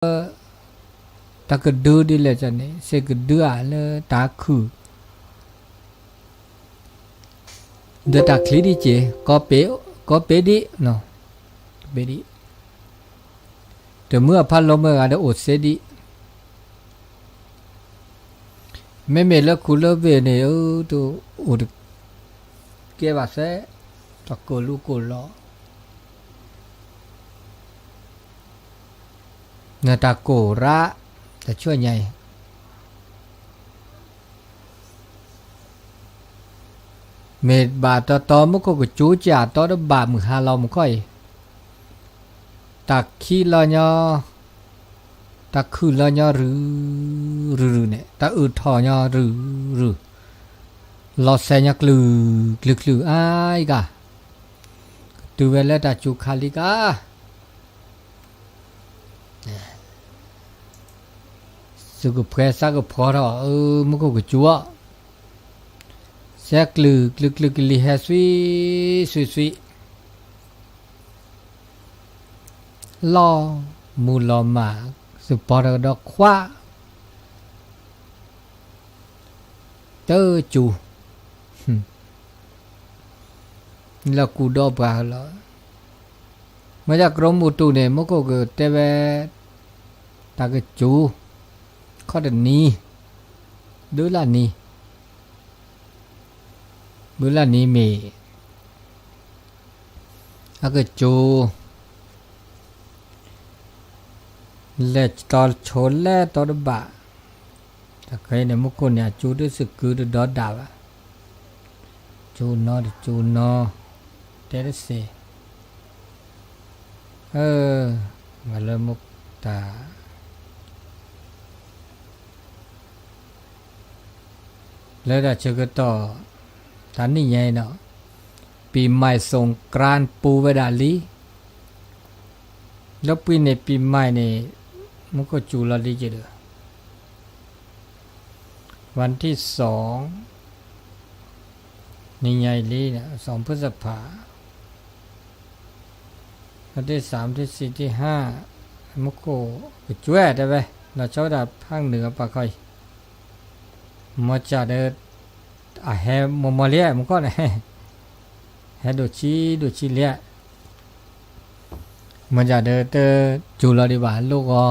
ta cứ đưa đi là cho này sẽ cứ đưa là ta khử đưa ta khử đi chị có bé đi nó bé đi từ mưa phát lông mà đã ổn sẽ đi mấy là khu lớp về này tôi ổn được kia bà sẽ ta cổ lu cổ lọ người ta cổ ra ta chua nhảy mệt bà to mới có cái chú trả to đó bà mười hai lòng coi ta khi lo nho ta khử lo nho rừ này ta thò nho rừ lo xe nhắc lừ ai cả từ về là ta chú khali cả sự cái phê sa cái phò đó mới có cái chúa xe lừ lì hè suy lo mù lo mà sự phò đó khóa tơ chủ là cú đo bà là mới ra cái mù tù này mới có cái tê về ta cái chủ có được ni đứa là ni bữa là ni mì cái chủ lệ to chốn lệ to đó bà cái này một con nhà chú đứa sự cứ đứa đó đào à chú nó thế đó xì mà lên một ta lấy ra chơi cái to thằng này nhảy nóปีใหม่สงกรานต์ปูเวดาลีแล้วปีในปีใหม่นี่มันก็จูลาลีเจอวันที่2นี่ใหญ่ลีนะ2พฤษภาวันที่3ที่4ที่5มันก็ช่วยได้ไหมเราชอบแบบภาคเหนือปะค่อยมาจากเดอแฮมมาเลียมันก็เนี่ยแฮดูชีเลียมาจากเดอจูลาดีบ้านลูกก็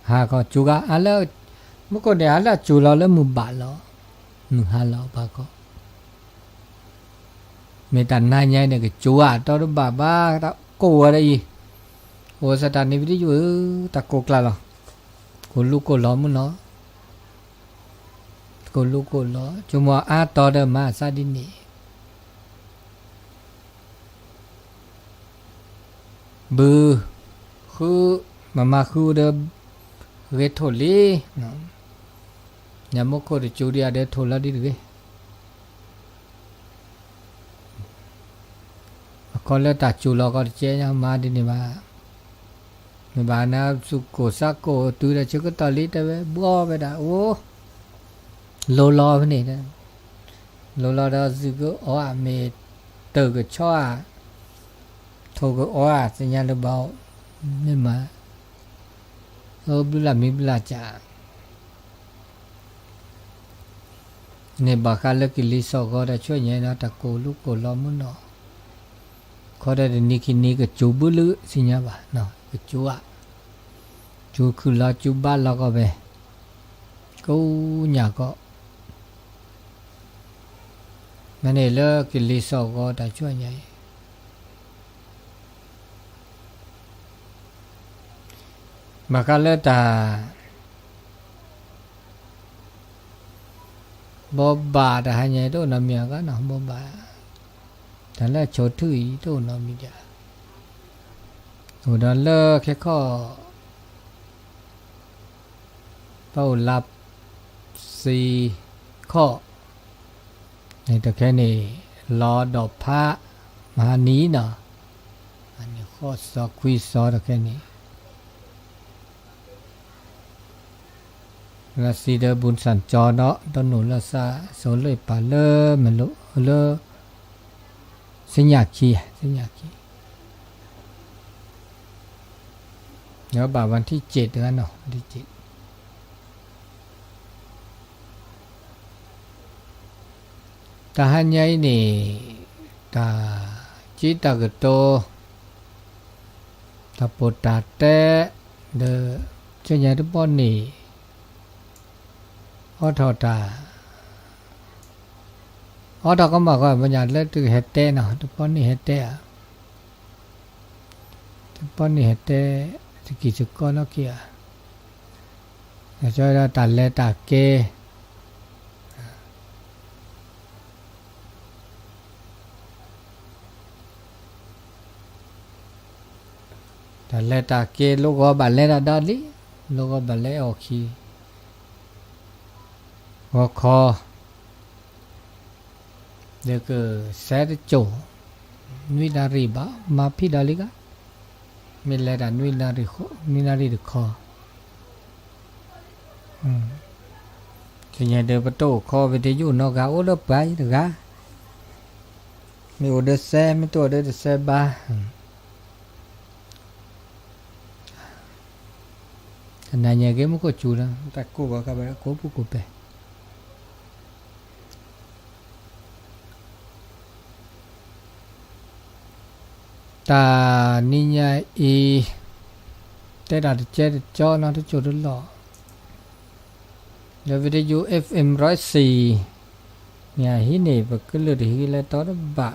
หาก็จูกะอะไรมันก็เนี่ยอะไรจูลาแล้วมือบาลแล้วมือหาแล้วปะก็มีแต่นายใหญ่เนี่ยก็จูอ่ะตอนนั้นบ้าตะโกอะไรโอ้สถานีวิทยุตะโกกลาหรอคนลูกก็ล้อมันเนาะcô lu cô lo cuma to dah masa dini bu khu mama khu dah retoli no nyamuk ko de curi ada thola di de kalau tak culo ko che nya ma dini ma me bana su ko sa ko tu da chu ko tali ta be bo be da o lô lo cái này đó lô lo đó dư cái ó mẹ từ cái cho thôi cái ó thì nhà được bảo nhưng mà bây giờ mình là chả nên bà khai lấy cái lý do có đã cho nhảy nó ta cố lúc cố lo muốn nó có đây là ní cái chú bự lư xin nhá bà nó cái chú ạ chú cứ lo chú ba lo có về câu nhà có mà này là cái lý do có đã cho nhảy mà cái là ta bố bà đã hay nhảy đó là miệng cái nào bố bà thế là chỗ thứ ý đó nó mình trả rồi đó là cái khó bao lập xì khó này ta cái này lo đọc phá mà ní nè anh khó so quy so được cái này là xì đỡ bún sản cho nó nổ là xa số lời bà lơ mà lơ sinh nhạc chi ดี๋ยวบ่าวันที่7เดือนเนาะวันที่7ตาหันใหญ่นี่ตาจิตกโตตาปตาเตเดเจญะตปอนนี่ออทอตาออทอก็มาก็บัญญัติเล็กเฮเตเนาะตปอนนี่เฮเตตปอนนี่เฮเตสกิสกอเนาะกี้จอยตาเลตาเกตาเลตาเกโลกอบาเลระดาลิโลกอบาเลออคีหัวคอเด็กเซตโจนุยนารีบามาพิดาลิกามิเลดานุยนารีโคนุยนารีคอจะยังเดินประตูคอวิทยุนอกาโอเดไปเด็กามีโอเดเซมีตัวเดเซบาnanya ke muko chura takku ba ka ba ko pu ko pe ta ninya e te da che cho nó to chu lo le video fm 104 nhà hi ne ba ke le hi le to ba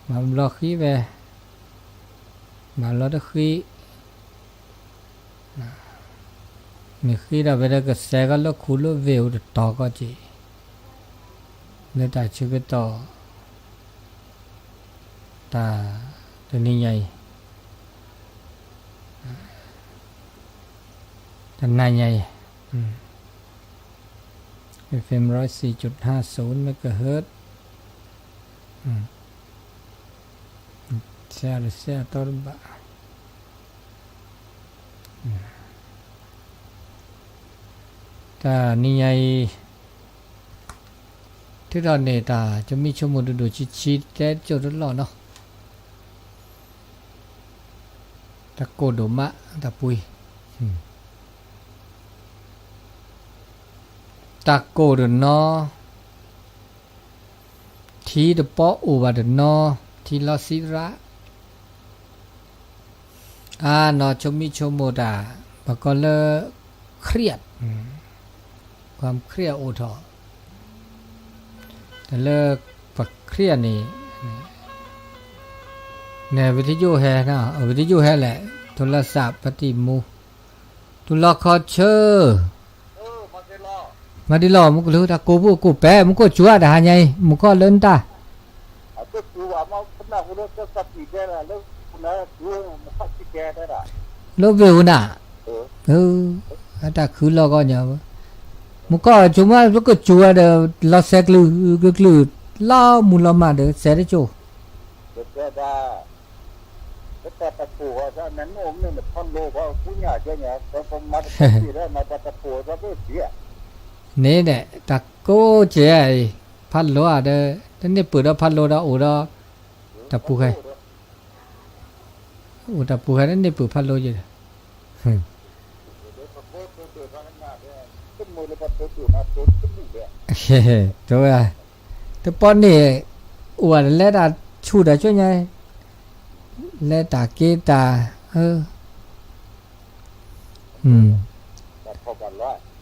ma lo khi về mà lo đó khiนี่คือเราเวลาก็เสกแล้วคุลเวลต่อก็จีเนี่ยแต่ชื่อก็ต่อตาตัวนี้ใหญ่แต่นายใหญ่FM 104.50 เมกะเฮิรตซ์เสียต่อบ้าแต่นี่ไงที่เราเนี่ยตาจะมีชั่วโมงดูชิดๆแต่จุดหล่อเนาะตะโกดมะตะปุยตะโกดเนาะทีเดปออุบาดเนาะทีลอสิระเนาะจะมีชั่วโมงตาบางคนเลยเครียดความเครียดโอทอแต่เลิกปักเครียดนี่เนี่ยวิทยุแฮนะวิทยุแฮแหละโทรศัพท์ปฏิมูตุลคอเชอร์มาดิลอมุกรู้ตะกูบุกูแปะมุกก็จั่วดาไงมุกก็เล่นตาก็จั่วมาคนน่ะคนก็สับปีได้ละแล้วคนน่ะจั่วมุกก็สิแก่ได้ละโลเวลน่ะแต่คือเราก็เนี่ยมุกก็จุมามุกก็จั่วเดลอเซกลือลามุลมาเดเสด็จโจก็ได้แต่ตะปูว่านั้นองค์เนี่ยมันท่อนโลว่าผู้ใหญ่เจ้าเนี่ยก็ผมมาที่ได้มาตะปูก็เสียนี่แหละตะโกเจ๋ยพัดโลอ่ะเด้อนี่เปิดแล้วพัดโลแล้วโอ้แล้วตะปูใครโอ้ตะปูใครนี่เปิดพัดโลอยู่ตัวตัวป้อนนี่อวดเล็ดอ่ะชูดอ่ะช่วยไงเล็ดตาเกตา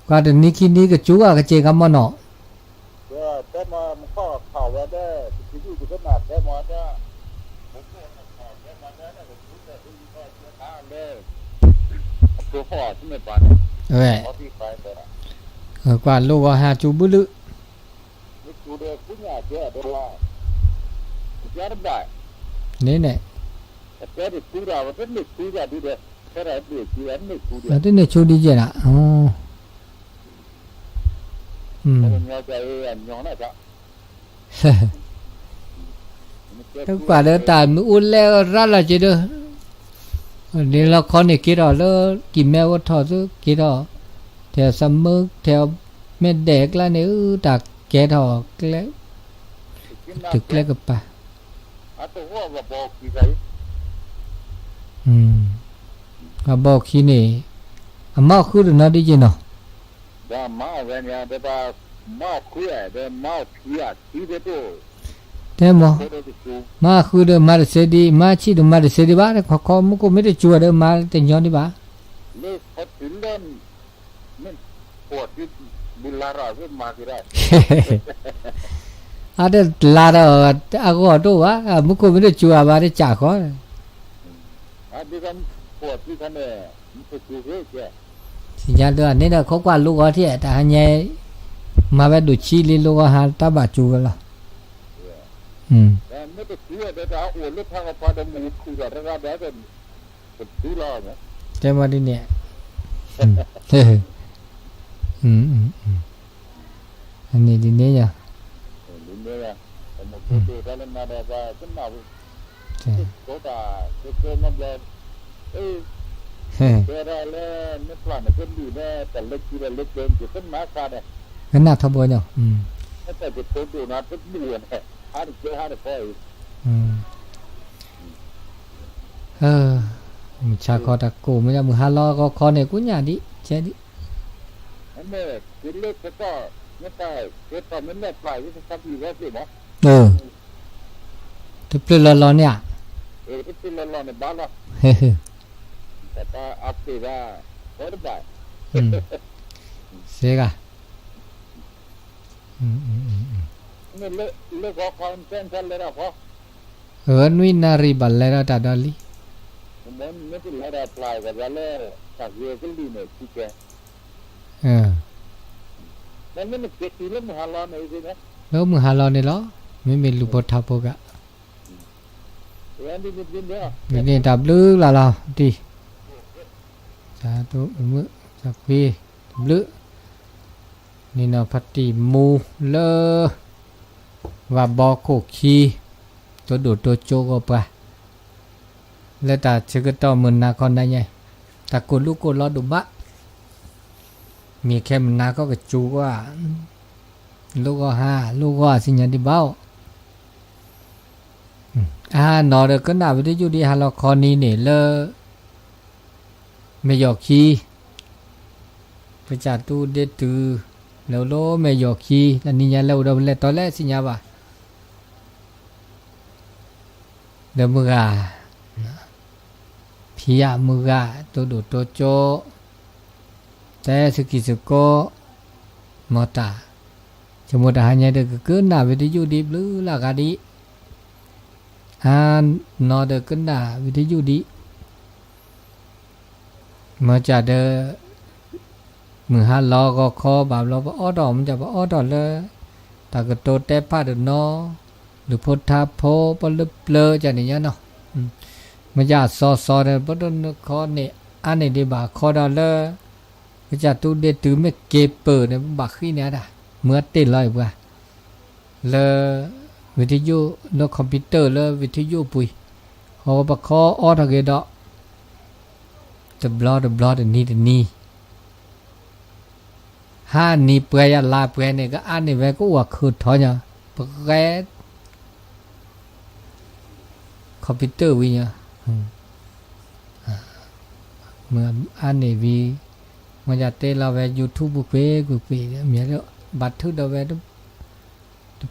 ก็เดี๋ยวนี้คิดนี้ก็จูอ่ะก็เจอกันมาเนาะแต่มามันก็ข่าวว่าได้ที่อยู่ก็มาแต่มาได้ผมก็ข่าวแต่มาได้ก็รู้แต่ที่ก็จะทางได้ตัวพ่อที่ไม่ปานกว่าลูกก็หาจูบุลึจูเด้ผู้ใหญ่เด้อดอลลาร์ยาร์บายนี่แหละแต่ที่ปูราว่าเป็นปูราดีเด้อแต่ละเดือนที่อันนี้ปูราแล้วนี่ชูดีเจล่ะอ๋อเนี่ยจะอันยองนะจ๊ะถ้ากว่าเดินตามมืออุ่นแล้วรัดละจีเด้อนี่ละครนี่กี่ดอกแล้วกี่แม่ว่าทอดกี่ดอกแถวซัมเมอร์แถวแม่เด็กแล้วเนี่ยตักแกทอกแล้วตึกแล้วก็ไป มาบอกขี้นี่อามาคือเนาะดิจิเนาะ da ma venia de ba ma kuya de ma pia ti de to แต่หมอ ko de su มาคือเดมาเสดีมาchiเดมาเสดีบาขอมุก็ไม่ได้จัวเดมาแต่ย้อนดิบา le hotilen men ko ti bulara ve ma kira อาเดลาดอาก็ตัววะมุก็ไม่ได้จัวบาได้จ่าขอ adi kan ko ti kan ne ko su ve ke สิญาเดนี่นะเขากว่าลูกก็ที่แต่หันใหญ่มาแบบดูชีลิลูกก็หาตาบาจูกันละda me to su de da o le pa pa de mu ku da da da de ko tu la ne แต่มาดิเนี่ยอันนี้ดิเนี่ยจ้ะ ni ne ya mo ko de da na da ba kan na ko da ko ma bla Pero le ne plan ne kan di ne ta le ki le ken ke kan ma ka ne งั้นน่าทบเนาะ ta ke to do na ta du ne ha de ke ha de ko มึงชาคอตะกูมึงจะมึงหาล้อก็คอเนี่ยกูหยาดิเจดิ ne ke le ke ta ne ta ke ta men ne pla yi ta bi ga se mo ทุบเปลือเนี่ย ke le lo ne ba la ta ap se ba ko de ba เสียกะ ne le ko kon sen sen le ra ko นุยนารีบัลเลระตาดอลี men ne ti le ra pla ga ba le ta ye ke li ne ki ke men ne ke ti le ma la ne se ne แล้วมึงหาล้อเนี่ยเหรอไม่มีลูกบอทับปกะ Yang di bin dia. นี่ดับลือละดิสาธุมือสักพีดับลือนี่เนาะพัตติมูเลว่าบอกโคคีตัวดูตัวโจก็ไปแล้วแต่ชื่อก็ต่อมือนาคอนได้ไงแต่กูลูกกูรอดูบะมีแค่มือนาก็กระจูว่าลูกก็ห้าลูกก็สิญญาดิเบ้านอเดก็น่าวิทยุดีฮาลคอนีเนี่ยเลไม่ยอกคีไปจัดตู้เด็ดตือแล้วโลไม่ยอกคีแล้วนี่ยังเราเดิมเลยตอนแรกสิญญาบ่ะเดิมมือกาพิยามือกาตัวดูตัวโจแต่สกิสโกมอตาสมมติหายใจเด็กก็น่าวิทยุดีหรือลากาดีนอเดกันดาวิทยุดีมาจากเดมือหาล้อก็คอบาบล้อว่าอ้อดอมันจะว่าอ้อดอเลยตากระโตเตะผ้าเดนอหรือพุทธาโพปลึบเลอจากนี้เนาะมาจากซอเดปดนคอเนี่ยอันนี้ดีบ่าคอดอเลยมาจากตู้เดตือไม่เก็บเปิดเนี่ยบักขี้เนี่ยด่ะเมื่อติดลอยบ่าเลยวิทยุนกคอมพิวเตอร์แล้ววิทยุปุยเขาปะคอออทเกดอthe bloodนี่ห้านี่เปื่อยลาเปื่อยเนี่ยก็อันนี้แวก็ว่าคือถอยเนี่ยปะแกคอมพิวเตอร์วิญญาเมื่ออันนี้วีมันจะเตะเราไปยูทูบบุกเป้เนี่ยมีแล้วบัตรทุกดอกเว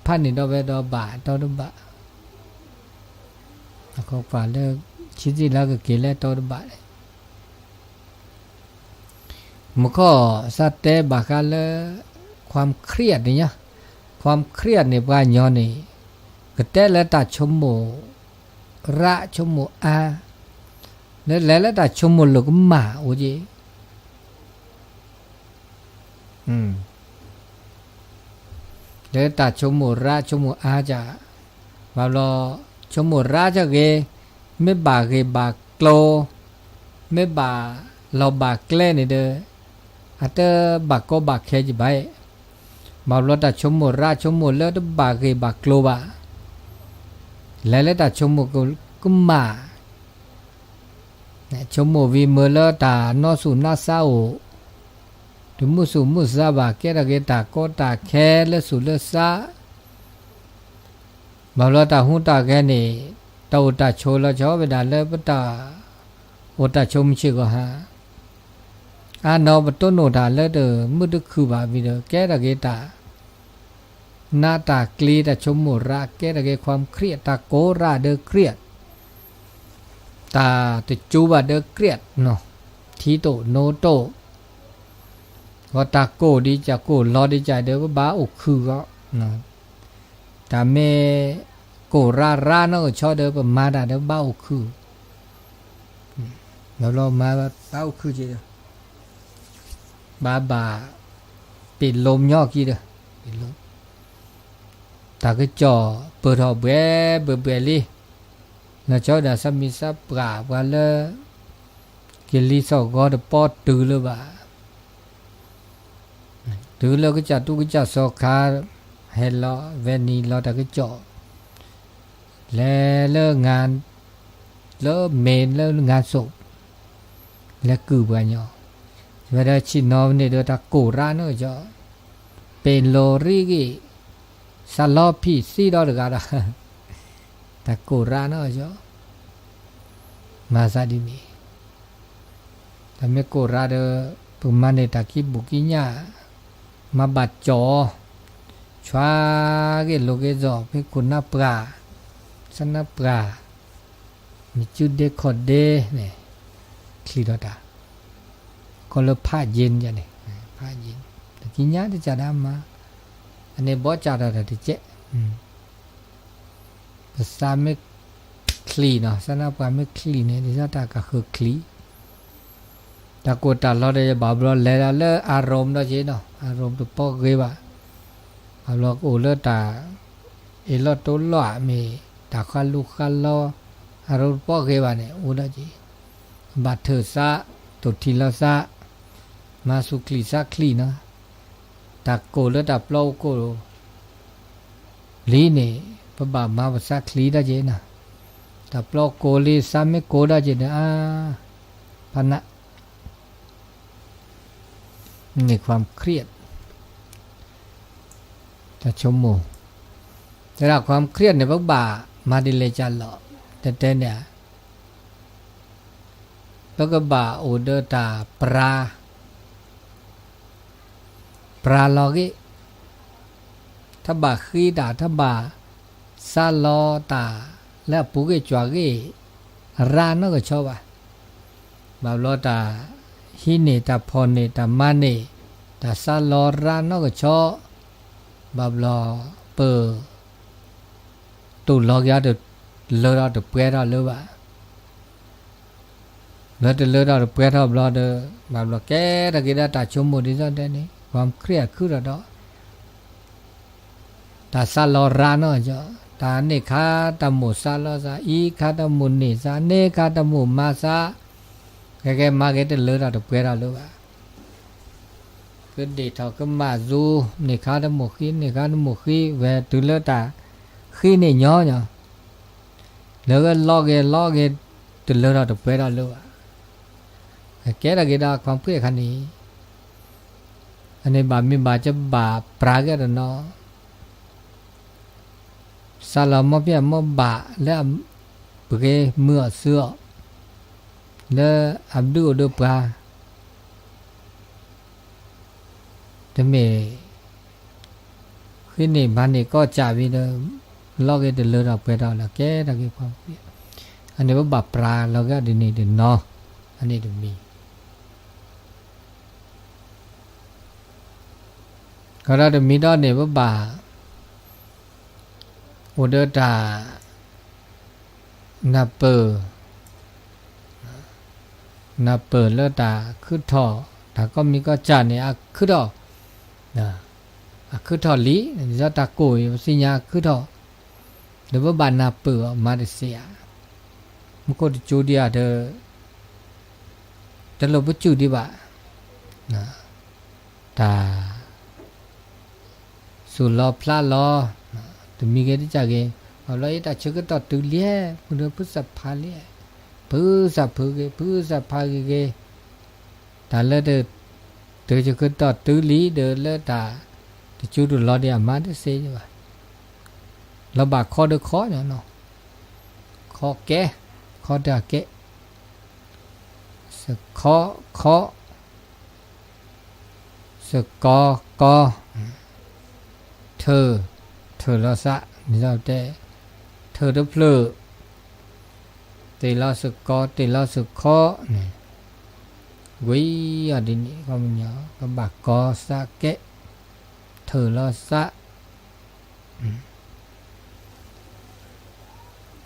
พันนี่ดอกเวดอกบาทดอกบาเขาฝากเลิกชิ้นที่แล้วก็เกลี่ยดอกบาทมันก็สัตว์แต่บางครั้งเลยความเครียดเนี่ยความเครียดในบ้านย้อนนี่ก็แต่ละตาชมโมระชมโมอาแล้วตาชมโมลูกหมาโอ้ยแล้วตาชมโมระชมโมอาจะว่าเราชมโมระจะเกไม่บาเกบาโกลไม่บาเราบาเกล้เนี่ยเด้ออาจจะบาก็บาแค่จีบไปบาเราตาชมโมระชมโมแล้วตบาเกบาโกลบาแล้วตาชมโมก็มาชมโมวีเมื่อแล้วตานอสุนาซาโอถึงมุสาบาเกตเกตาโกตาแค่และสุเลซาบาเราตาหุ่นตาแค่นี่ตาโชละชอบไปด่าเลยปตา โอตาชมชิก็ฮะอานอบต้นโนดาเลเดมุดคือบาวิเดแกระเกตาหน้าตากลีตาชมมุระแกระเกความเครียดตาโกราเดเครียดตาตจูบาเดเครียดเนาะทีโตโนโตก็ตาโกดีจะโกรอดีใจเดก็บาอุคือก็เนาะตาเมโกราเนาะชอเดปมาดาเดบาอุคือแล้วเรามาบาอุคือจีเดบาปิดลมย่อกี่เดปิดลมตาก็จ่อเปิดหอบเบลีแล้วชอดาสมิสปราบว่าเลยกิลิสก็เดปอดตือเลยบ่าตือแล้วก็จะตุกจะสอคาเฮลล์เวนีเราตาก็จ่อแล้วเลิกงานเลิกเมนเลิกงานศพแล้วคือบ่ย่อเวลาชินอเนี่ยเดตาโกราเนาะจ่อเป็นโลริกิซาลอพีซีดอดกาดาตาโกราเนาะจ่อมาซาดิมีแต่เมื่อโกราเดปุมันเนตาคิบุกิญามาบัดจอชวาเกโลเกจอเพื่อคุณนับปลาสนับปลามีจุดเดคอดเดเนี่ยคลีดอตาก็เลยผ้าเย็นจ้ะเนี่ยผ้าเย็นแต่กิญญาที่จะได้มาอันนี้บ่จ่าได้ที่เจ๊ภาษาไม่คลีเนาะสนับปลาไม่คลีเนี่ยที่จะตาก็คือคลีตะโกตาเราได้บาบลเลละเลอารมณ์เนาะเจ๊เนาะอารมณ์ตัวปอกเกว่าบาบลโอเลตาเอลโตลอมีตาคัลลุคัลลออารมณ์ปอกเกว่าเนี่ยโอดาเจบาเถอซะตุทิลซะมาสุคลีซะคลีเนาะตะโกเลตาเปล่าโกลีเนี่ยปะบามาภาษาคลีดาเจนะตะเปล่าโกลีซะไม่โกดาเจนะพนะนี่ความเครียดแต่ชมโมแต่ละความเครียดเนี่ยพวกบ่ามาดิเลจันหล่อแต่เนี่ยแล้วก็บ่าโอเดอตาปลาลอกิถ้าบ่าขีดาถ้าบ่าซาลอตาแล้วปุกจวกรานก็ชอบบ่าลอตาฮิเนตาพอเนตามาเนตาซาลอรานก็ชอบบาบลอเปอตุลอกยาเดเลอราเดเปราเลวะเลอราเดเปราบลอเดบาบลอแกตะกิดาตาชมโมดิซะเดนี่ความเครียดคือระดอตาซาลอรานก็จอตาเนคาตะโมซาลอซาอีคาตะโมเนซาเนคาตะโมมาซาแกมาเกตเลอราเดเปราเลวะคือเดทอก็มาจูเนคาตะโมขีเนคาตะโมขีเวตุเลตาขีเนี่ยย่อแล้วก็ลอกเกตุเลราเดเปราเลวะแกระเกดาความเพื่อคันนี้อันนี้บามีบาจะบาปราเกดเนาะซาลามอเปียมอบาแล้วเปเกเมื่อเสือแล้วอับดุลเดปราแต่เมขึ้นนี่บ้านนี่ก็จ่าวิเดลอกเกดเลอราเปราละแกระเกความเพียอันนี้ว่าบาปราเราก็ดินี่ดินเนาะอันนี้ดูมีก็เราจะมีดอนเนี่ยว่าบาโอเดตานาเปอเลตาคือทอถ้าก็มีก็จ่าเนี่ยคือดอนะคือทอลีจะตะโกยสิญาคือทอเดี๋ยวว่าบานาเปอมาเลเซียมันก็จะจูเดียเดแต่เราไม่จูดีบ่านะตาสุลอพลาลอแต่มีเกที่จากเองเอาเลยแต่เชื่อก็ต่อตุเลียมันเรื่องพุทธภาเลียพุทธภาเกแต่ละเดือจะก็ต่อตุลีเดือละตาแต่จูดุลอเดียมาได้เสียจ้ะเราบากคอเดือคอเนาะคอแกคอเดือแก สเคาะเคาะสกอกอเธอละสะนี่เราแต่เธอเดเพลอเตละสกอเตละสเคาะนี่วิอะดินี่ก็มันยอก็บักกอสะเกะเธอละสะ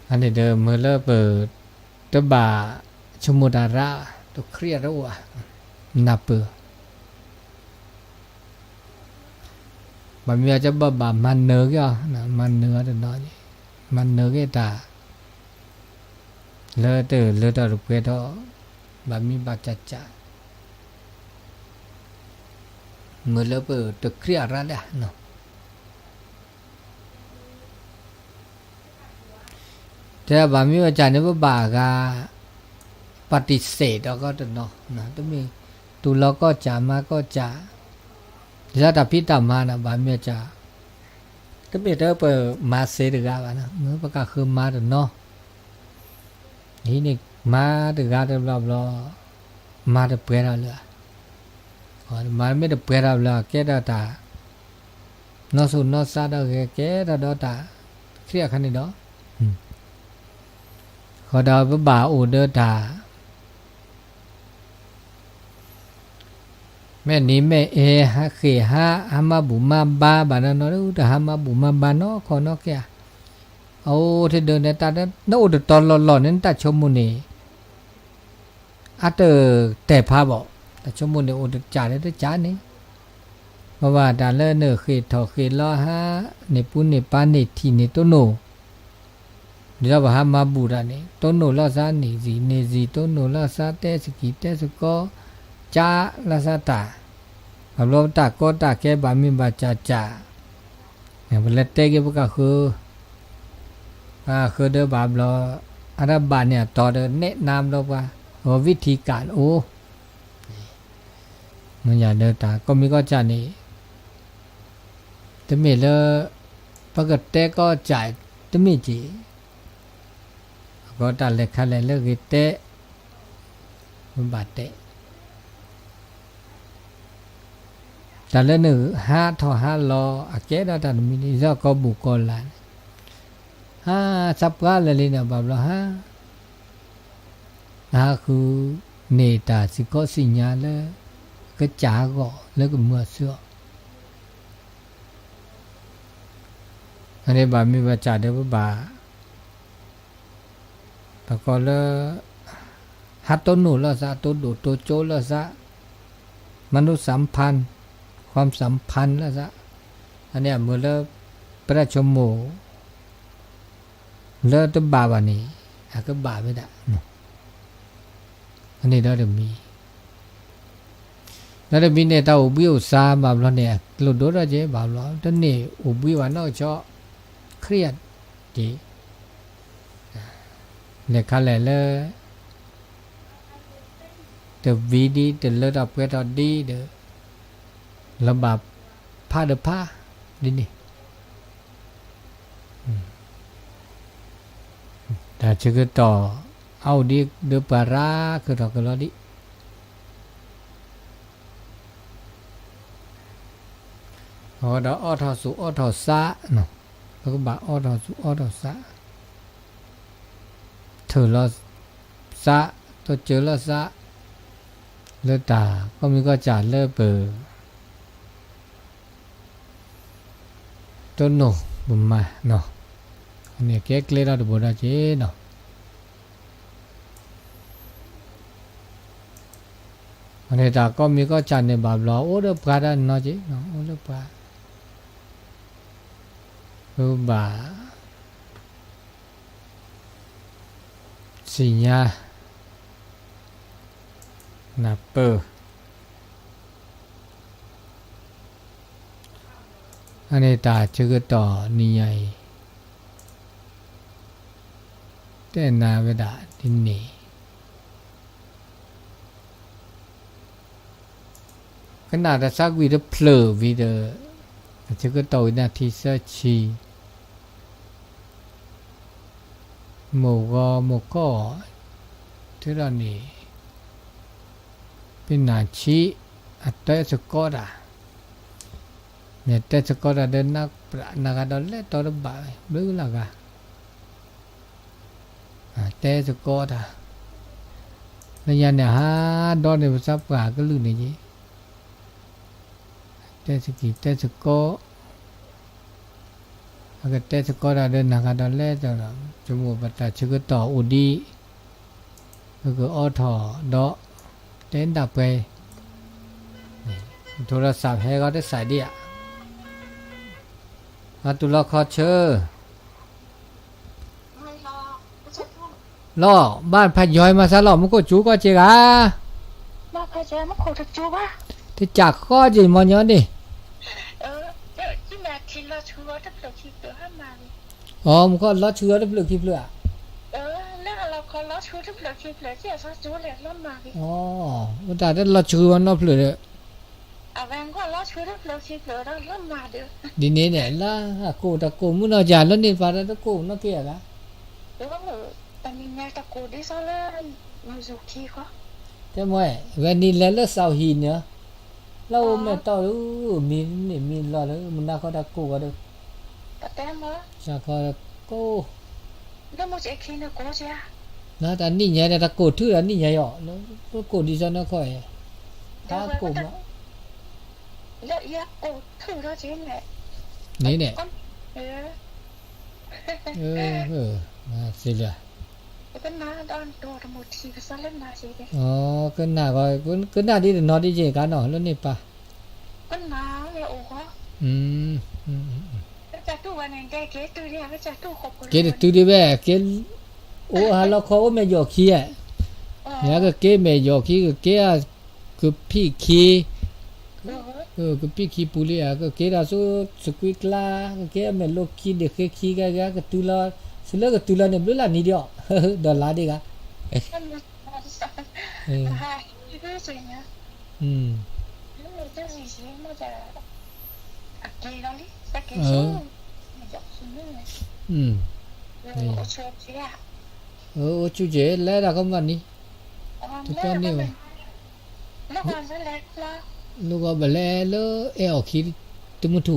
อันนี้เดิมเมื่อเลิกเปิดตบะชมุดาระตัวเครียดแล้วอ่ะนับเปอบางเมียจะบ่บามันเนื้อก็นะมันเนื้อเดี๋ยวน้อยมันเนื้อก็ตาเลือดเลือดรูปเกตอบางมีบาจัดจ่าเมื่อเลิกเปิดตัวเครียดแล้วเนาะแต่บางมีอาจารย์เนี่ยว่าบากาปฏิเสธแล้วก็เนาะนะต้องมีตุลก็จ่ามาก็จ่าจะตัดพิตามานะบางมีจ่าก็เป็นเรื่องเปิดมาเสด็จกันนะเมื่อประกาศคือมาเนาะนี่มาเด็กกันเรามาเด็กเปล่าเลยมาไม่เด็กเปล่าเลยแค่ตานอสุนอซาดแค่ตาเครียดขนาดนี้เนาะขอดาวบ่าอูเดอตาแม่นี้แม่เอฮะเคฮะฮามาบุมาบาบานะเนาะอุตฮามาบุมาบาเนาะขอเนาะแกเอาที่เดินในตาเนาะอุตตอนหล่อๆนั้นตาชมุนีอัตแต่พาบอกตาชมุนีอุตจ่าได้จ่านี่เพราะว่าดาเลเนอเคทอเคลอฮะในปุนในปานในทีในต้นโนเดี๋ยวว่ามาบูรานี่ต้นโนลาซานี่ซีต้นโนลาซาเตสกีเตสก็จ้าลาซาตาอับลอตาก็ตาแค่บามิบาจ่าเนี่ยเวลาเตะก็ก็คือเดอบาบลออาราบาเนี่ยต่อเดินแนะนำเราว่าวิธีการโอ้มันอย่าเดินตาก็มีก็จ่านี่แต่เมื่อเลปกติเตะก็จ่ายแต่ไม่จีก็ตัดเล็กขันเล็กเตะมันบาดเตะแต่ละหนึ่ง5 ต่อ 5 รออาเกดตันมินิจะก็บุกกอลันสับกันเลยนะบาบลาคือเนตาสิก็สิญญาเลยก็จ่าก็แล้วก็เมื่อเสืออันนี้บามีบาจ่าเดี๋ยวบาแต่ก็เลยฮัตโตนูละซะตัวดูตัวโจละซะมนุษยสัมพันธ์ความสัมพันธ์ละซะอันนี้เมื่อเลิกประชมโมเลิกตัวบาบานี่ก็บาไม่ได้อันนี้เราจะมีแล้วจะมีเนี่ยตาอุบิวซาบาบล้อเนี่ยหลุดโดดเจ๊บาบล้อตอนนี้อุบิวานอกชอเครียดจีเนี่ยขั้นเลยเดวีดีเดเลือดอับเกตดีเดระบาดผ้าเดผ้าดินี่แต่ชื่อต่อเอาดีเดปาราคือต่อกันแล้วดิอ๋อเดออทอสุออทอซาเนาะแล้วก็บาออทอสุออทอซาเธอละซะตัวเจอละซะเลือดตาก็มีก็จ่าเลือดเปิดต้นโนบุมมาเนาะอันนี้เก๊กเลี้ยเราดูบุได้เจ๊เนาะอันนี้ตาก็มีก็จ่าในบาบล้อโอ้เดือบกาดันเนาะเจ๊เนาะโอ้เดือบกาดูบาสิญญานับเปอร์อันนี้ตาชื่อต่อนิยัยแต่นาเวดาดินนี่ขนาดสักวิดเพลวิดชื่อต่อนาทีเสชีโมก็ที่เรานี่ pina chi atte sekoda ne te sekoda de na ga dole to ba blu la ga te sekoda ne ya ne ha do ne sa pa ka lu ne ji te seki te seko aga te sekoda de na ga dole to jumu bata chugo to udiก็อทอดอเต้นดับไปโทรศัพท์ให้ก็ได้สายเดียมาตุลอคอเชอร์ล่อบ้านพยอยมาซะหล่อมันก็จูก็เจกาบ้านพยอยมันโคตรจูบ้าที่จากข้อจีมอนย้อนดิที่แม่ที่เราชัวร์ถ้าเกิดคิดเกิดให้มาอ๋อมันก็ล้อเชื้อได้เปลือกขี้เปลือกแล้วเราคนเราชัวร์ถ้าเกิดคิดเกิดที่เราจูเลยล้มมาอ๋อมันแต่ได้ล้อเชื้อมันล้อเปลือกเลยแวงก็เราชัวร์ถ้าเกิดคิดเกิดเราล้มมาเด้อดีนี้เนี่ยล่ะกูตะกูมึงเอาจานแล้วนี่ฟ้าตะกูนักเกี่ยละแต่มีแม่ตะกูได้ซะเลยมันสุขีก็ใช่ไหมเวนี่แล้วสาวหินเนี่ยเราไม่ต่อมีนี่มีรอแล้วมันน่าเขาตะกูก็ได้แต่มาจะเขากูแล้วมันจะกินกูจ้ะน่าแต่นี่ไงแต่ตะกูถือนี่ไงอ่ะแล้วกูดีจังนะค่อยถ้ากูมาแล้วยากูถือแล้วจริงแหละนี่เนี่ยมาสิเลยก็น่าดอนตัวทั้งหมดที่ก็สั่งเล่นมาสิเลยอ๋อก็น่าก็น่าดีนอนดีเจกันเนาะแล้วนี่ป่ะก็น่าเลยโอ้โหจะตู้วันนี้ได้เกตู้เดียวก็จะตู้ขบเกตู้ดีแว่เกโอ้ฮะเราเขาไม่ยอขี้อ่ะเนี่ยก็เกไม่ยอขี้ก็เกคือพี่ขี้ก็พี่ขี้ปุริอ่ะก็เกราสู้สกุยกลาก็เกไม่โลขี้เด็กขี้ก็ตุลาสุดแล้วก็ตุลาเนี่ยบลูล่ะนี่เดียวดอลลาร์ดีกะก็สวยนะแล้วมันจะสีสีมันจะกี่ตอนนี้สักกี่ชิ้นมันจะชิ้นนึงนี่ชอบเสียจูเจแล้วเราก็มันนี่ทุกคนนี่วะแล้วมันจะเล็กละลูกก็แบบแล้วออกขี้ตุ้มถู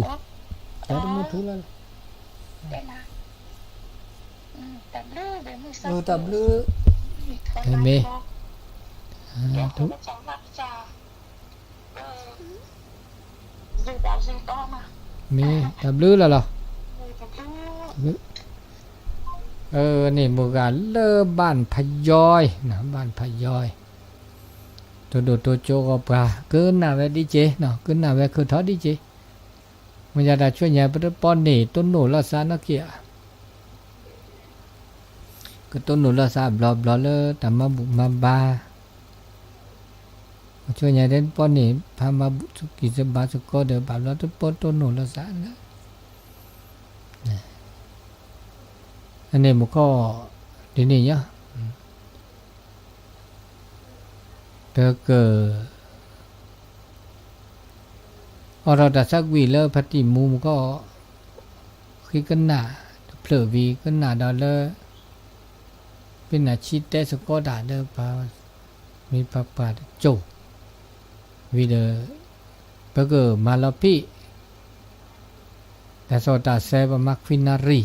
ตุ้มถูแล้วตับลือเห็นไหมทุกมีตับลือแล้วเหรอนี่หมู่บ้านเลอบ้านพยอยนะบ้านพยอยตัวโจก็ปลาเกินหน้าเวดีเจเนาะเกินหน้าเวคือทอดีเจมันจะได้ช่วยใหญ่ไปป้อนนี่ต้นหนูละซานักเกียก็ต้นหนูละซาบลอบเลยแต่มาบุมาบาช่วยใหญ่เด่นป้อนนี่พามาสุกิจบาสุก็เดี๋ยวแบบเราต้นป้อนต้นหนูละซานะอันนี้มันก็ดีนี่เนี่ยเธอเกิดเราแต่สักวีเลอร์พัติมุมก็คือกันหนาเผลอวีกันหนาดอลเลอร์เป็นอาชีพแต่สก็ด่าเดอร์ปามีปาปาโจวีเดอร์เบเกอร์มาลาพีแต่โซตาเซบมักฟินารี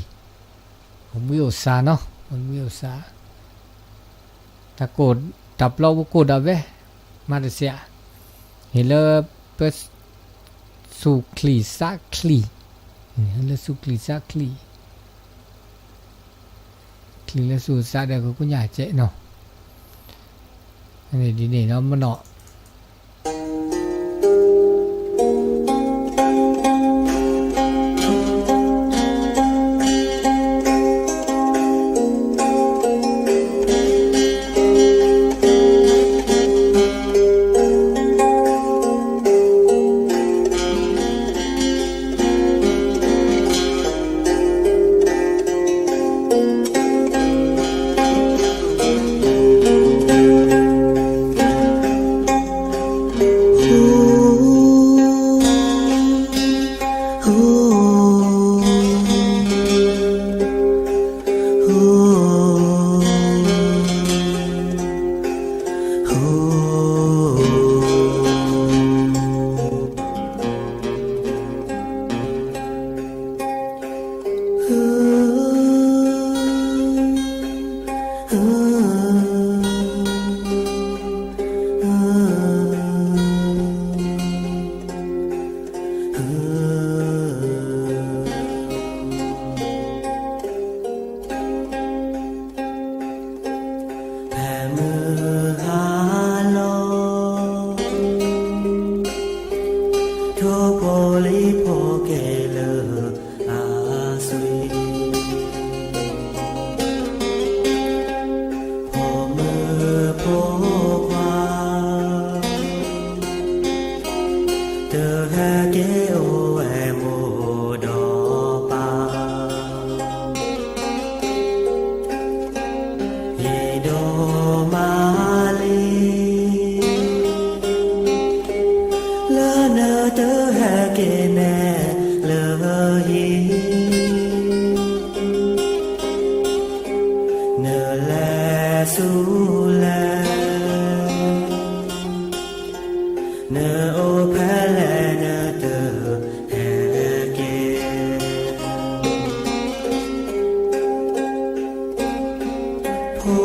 ผมวิวซาเนาะผมวิวซาถ้าโกดดับเราโกดดับเวมาเลเซียเฮเลเปสุคลีซาคลีเฮเลสุคลีซาคลีคลีเลสุซาเด็กก็ใหญ่เจ๊เนาะอันนี้ดีนี่เนาะมันเนาะ lơ à suy phô mơ phô hoa tơ ha kế ô em ô đỏ ba hi đô ma li lơ nơ tơ ha kế nè lơ hi nơ lè su lè nơ ô phá lè nơ tơ ha kế phô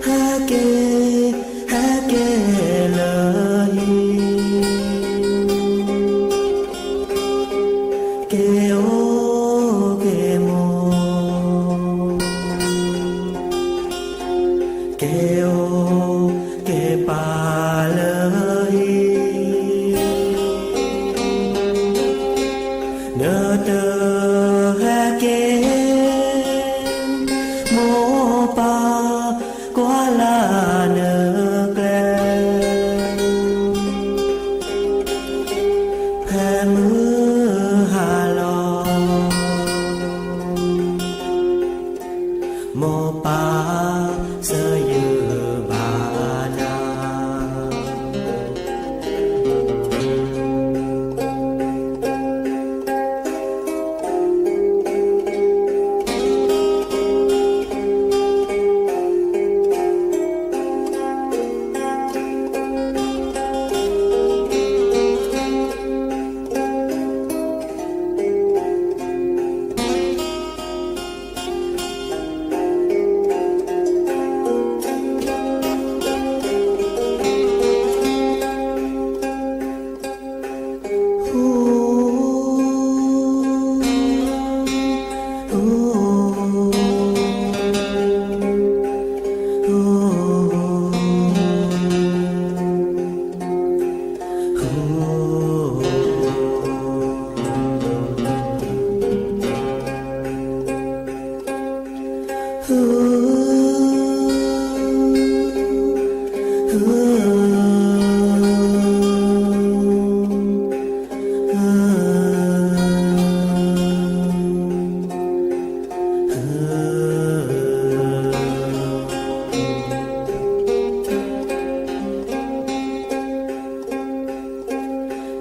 ha kế lơ hi kế ô kế mô kế ô kế pa lơ hi nơ tơ ha kế mô pa quá la nơ gle phê mưa hà lo mô pa sơ dư bà na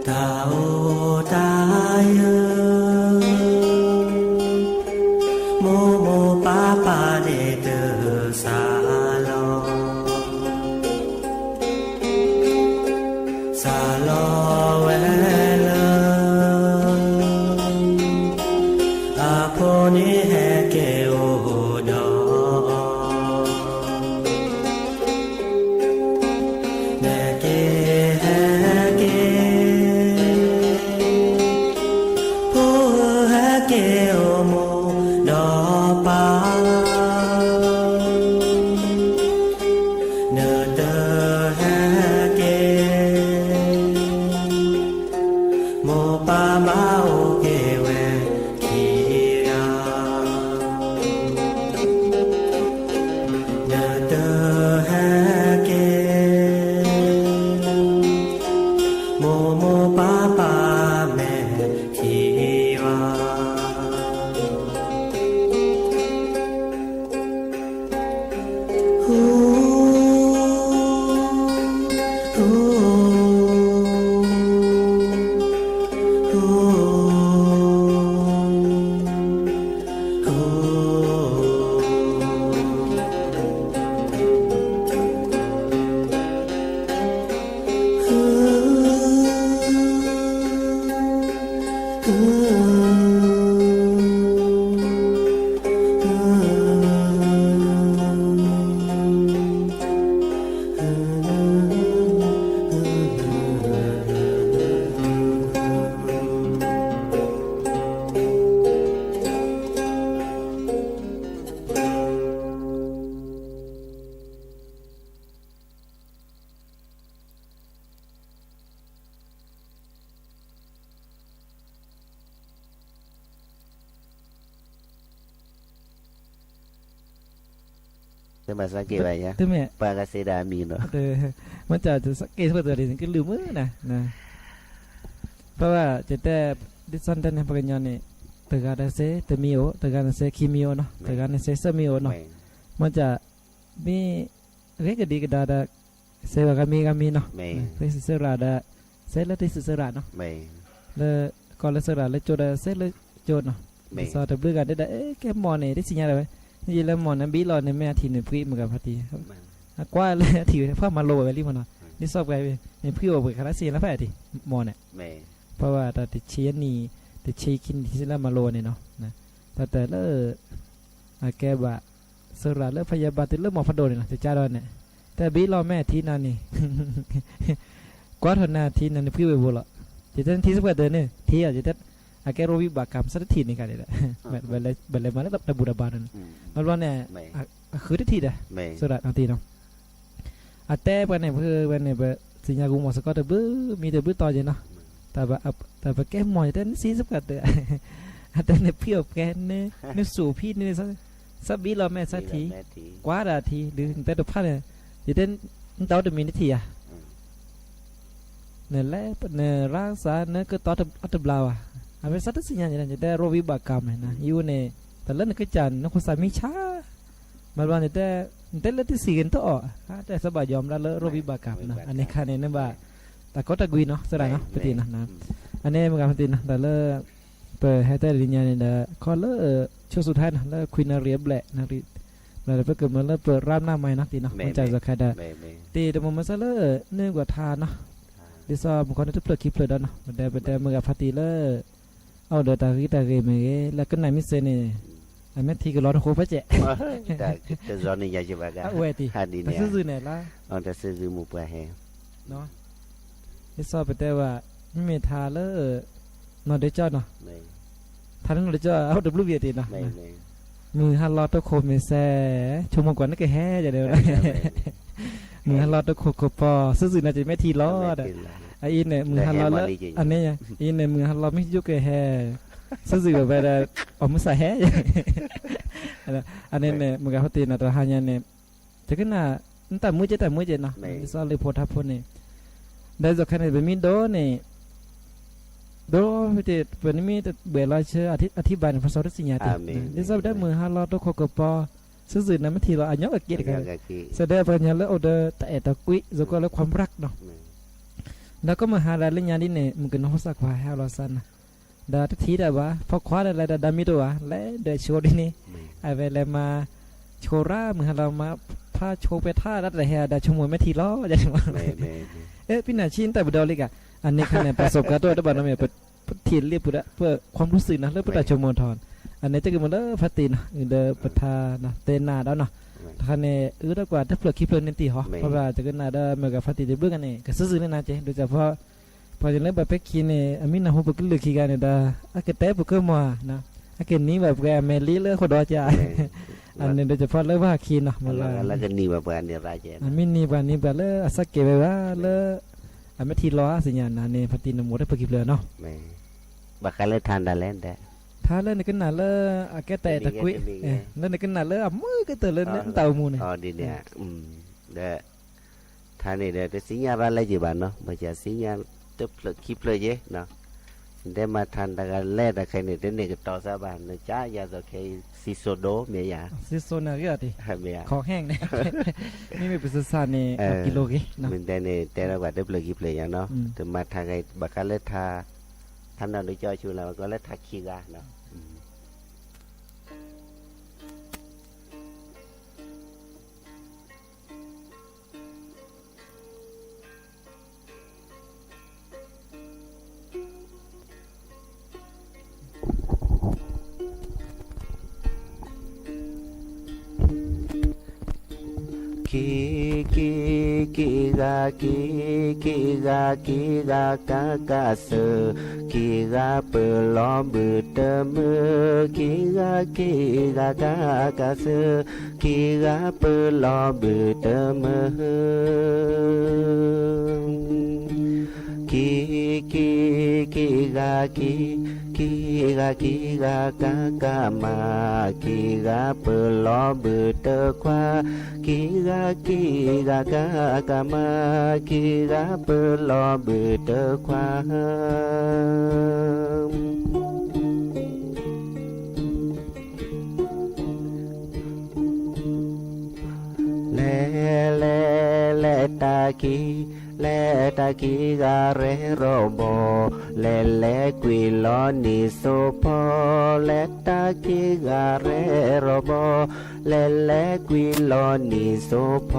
Tao tai mô mô pa pa đệ tử sa lo จะมาสังเกตไปเนี่ย ตึ้มแม่ ปลากระเซดามีเนาะ มันจะสังเกตว่าตัวเดียวก็ลืมมือนะเพราะว่าจะแต่ดิสันดันในปัญญาเนี่ยตัวการเซตมิโอตัวการเซคิมิโอเนาะตัวการเซซามิโอเนาะมันจะมีเรื่องดีก็ได้เซวากามีเนาะเซเซราดาเซเลติเซราเนาะแล้วก็เลเซราเลโจดาเซเลโจดเนาะสอดบลูกันได้แค่มอเนี่ยได้สิญญาอะไรไหมนี่แล้วมอนั้นบีลอนในแม่ทีหนึ่งพรีเหมือนกับพอดีกว่าเลยทีเพราะมาโลไปรีบมาเนาะนี่สอบไปในพี่ว่าเปิดคณะเสียแล้วแพ้ทีมอเนี่ยเพราะว่าแต่ติดเชียนี่ติดเชียกินที่แล้วมาโลเนี่ยเนาะนะแต่เลิกแกบะเสระเลิกพยาบาลติดเลิกหมอพัดโดเนี่ยนะจะจ้าดอนเนี่ยแต่บีรอแม่ทีนั่นนี่กว่าทนนาทีนั่นพี่ไปบุละจะเต้นทีสักเดือนเนี่ยทีอาจจะเต้นแกโรวิบากรรมสักทีนี่กันเลยแหละแบบมาแล้วดับบุระบาลนั่นแล้วว่าเนี่ยคือทีเด้อเสระนาทีเนาะแต่วันไหนเพื่อวันไหนแบบสิญญากุมอสก็แต่บื้อมีแต่บื้อต่อเจนาะแต่แกหมอยแต่ซีสักเดือนแต่ในพี่อบแกเนี่ยสู่พี่เนี่ยสักบีรอแม่สักทีกว่านาทีหรือแต่ตัวพันเนี่ยจะเต้นเต้าเดมีนาทีอ่ะเนี่ยแหละเนี่ยรักษาเนี่ยก็ต่ออัตบลาวอ่ะอันเป็นสัตว์สิญญาอย่างนั้นจะได้โรวิบากรรมนะอยู่ในแต่เล่นก็จันนักภาษาไม่ช้ามาวันนี้แต่เล่นที่สี่กันต่อแต่สบายยอมแล้วโรวิบากรรมนะอันนี้ค่ะเนี่ยนั่นว่าแต่ก็ตะกุยเนาะสลายเนาะปฏินะอันนี้มันการปฏินะแต่เล่เปิดให้แต่ลิญญาเนี่ยนะข้อเล่ช่วงสุดท้ายนะเล่คุยนาเรียบแหละนะเราไปเกิดมาเล่เปิดร่างหน้าใหม่นะตีเนาะมันใจจะใครได้ตีแต่มันมาซะเล่เนื่องกว่าทานเนาะดิซอบางคนจะเปลือกคลิปเลยด้านเนาะแต่เมื่อกับพัติเล่เอาเดตากิตาเกมเงี้ยแล้วก็นายมิเซเน่ไอ้แม่ทีก็ร้อนโคพระเจ้แต่จอนนี่ยาจิบากะเวทีแต่ซื่อๆเนี่ยละแต่ซื่อๆมุปะแฮเนาะดิซอบไปแต่ว่าไม่มีทาเล่นอนได้จ้าเนาะทานนอนได้จ้าเอาดับลูกเวียตีเนาะมือฮัลโหลตะโคเมเซ่ชมมงกว่านั่นก็แฮ่จะเดียวเลยมือฮัลโหลตะโคโคปอซื่อๆน่าจะไม่ทีล้อไอ้เนี่ยมือฮัลโหลแล้วอันนี้อีเนี่ยมือฮัลโหลไม่ยุกแฮ่ซื่อๆแบบเอามือใส่แฮ่อันนี้เนี่ยมือกับพัตีนะตัวหายเนี่ยจะขึ้นน่ะแต่มือเจเนาะที่ซ้อนเลยโพทับพนเนี่ยได้จากขนาดแบบนี้โดเนี่ยโดยที่เป็นมีแต่เบลล์เชื่ออธิบายในภาษารัสเซียตินี่จะได้มือฮัลโหลตะโคโคปอซื่อๆนะไม่ทีเราอันยอกเกียรติกันแสดงปัญญาแล้วเอาเดอแต่กุยแล้วก็แล้วความรักเนาะแล้วก็มาหาอะไรเรื่องนี้เนี่ยมันก็น้องสักว่าให้เราสั่นดาทีได้ว่าพอคว้าอะไรดามีตัวและเดชโชว์นี่ไอ้เวลามาโชว์ร่ามือเรามาพาโชว์ไปท่ารัดอะไรเฮียดาชมวยไม่ทีล้อจะถึงว่าพี่นาชินแต่บุดอลิกะอันนี้คะแนนประสบการณ์ตัวดับน้ำเนี่ยทีเรียบปุ๊บเพื่อความรู้สึกนะเรื่องประชมทอนอันนี้จะกินมาแล้วพัตินะเดอปทานะเตนาแล้วเนาะท่านเนี่ยได้กว่าถ้าเปลือกขี้เพลินตีหรอเพราะว่าจะกินนาได้เมื่อกับพัติจะเบื่อกันเนี่ยก็ซื่อๆนี่นะเจ๊โดยเฉพาะพอจะเล่นแบบเป็กขี้เนี่ยอามินาหูปกิลือขี้กันเนี่ยได้อาเกตเต้ปุกเกอร์มานะอาเกนี้แบบแกเมลี่เลือกคนดอจ่าอันนี้โดยเฉพาะเลือกว่าขี้เนาะมาแล้วก็นี่แบบนี้ราเจนอามินี่แบบนี้แบบเลือกสักเก็บไว้ว่าเลือกอันไม่ทีล้อสัญญาณนะเนี่ยพัตินหมดได้เปลือกขี้เพลินเนาะบักการเล่นทานดาเล่นได้ถ้าเล่นในกันหนาเล่แกแต่ตะกุยเล่นในกันหนาเล่มือก็เตอเล่นเต่ามูเนี่ยอ๋อดีเนี่ยเด้อท่านนี่เด้อสิญญาบ้านอะไรจีบ้านเนาะมาจากสิญญาตึบเลยคลิปเลยเจ้เนาะได้มาทานตะการเล่นตะใครเนี่ยเด็กก็ต่อสาบานเนาะจ้ายาตัวใครซิโซโดเมียซิโซน่ะก็ดิคอแห้งเนี่ยนี่ไม่เป็นสารเนี่ยกิโลกี่เนาะมันได้เนี่ยแต่เราว่าตึบเลยคลิปเลยอย่างเนาะถึงมาทางไอ้บักการเล่นทาท่านเราได้จอยชูแล้วก็เล่นทักคีกาเนาะกีกาเปิดล้อมบืดเตมือกีกาเสือกีกาเปิดล้อมบืดเตมือกี กีกากากามากีกาเปิดล้อบือเตอควากีกากากามากีกาเปิดล้อบือเตอควาเลตากีกาเรโรโบเลกุยลอนิโซโพเลตากีกาเรโรโบเลกุยลอนิโซโพ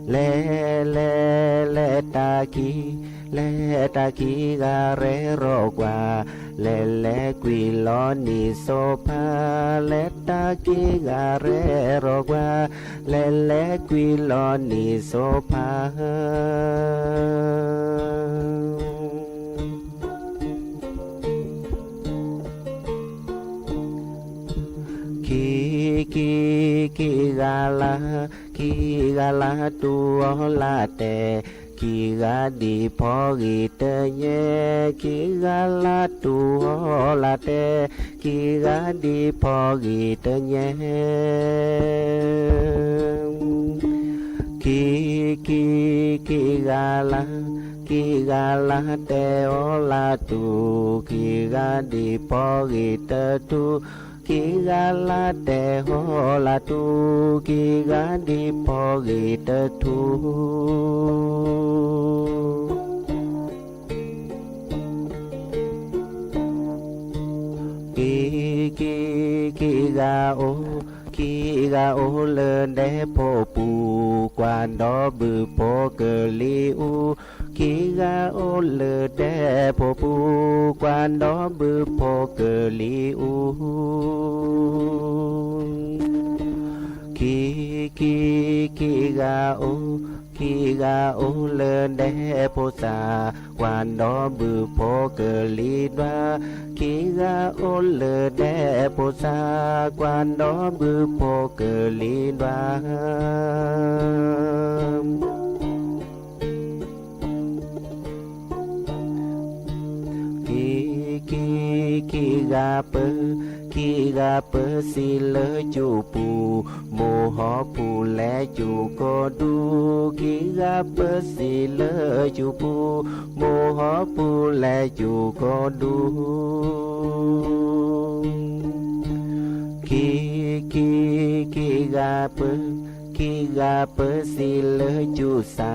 เลตากีกาเรโรกว่าเลกุยลอนิโซพาเลตากีกาเรโรกว่าเลกุยลอนิโซพากีกาลาตัวลาเตกีกาดีพอกีเตเยกีกาลาตัวลาเตกีกาดีพอกีเตเยกีกาลาเตโอลาตูกีกาดีพอกีเตตูกีกาลาเตโอลาตูกีกาดีพอกีเตตูกีกาโอเลเดโพปูกวานดอบือโพเกลีอูกีกาโอเลเดโพปูกวานดอบือโพเกลีอูกีกาโอเลเดโพสากวานดอบือโพเกลีดวากีกาโอเลเดโพสากวานดอบือโพเกลีดวกีกาเปสิเลจูปูโมหอปูและจูก็ดูกีกาเปสิเลจูปูโมหอปูและจูก็ดูกีกาเปสิเลจูสา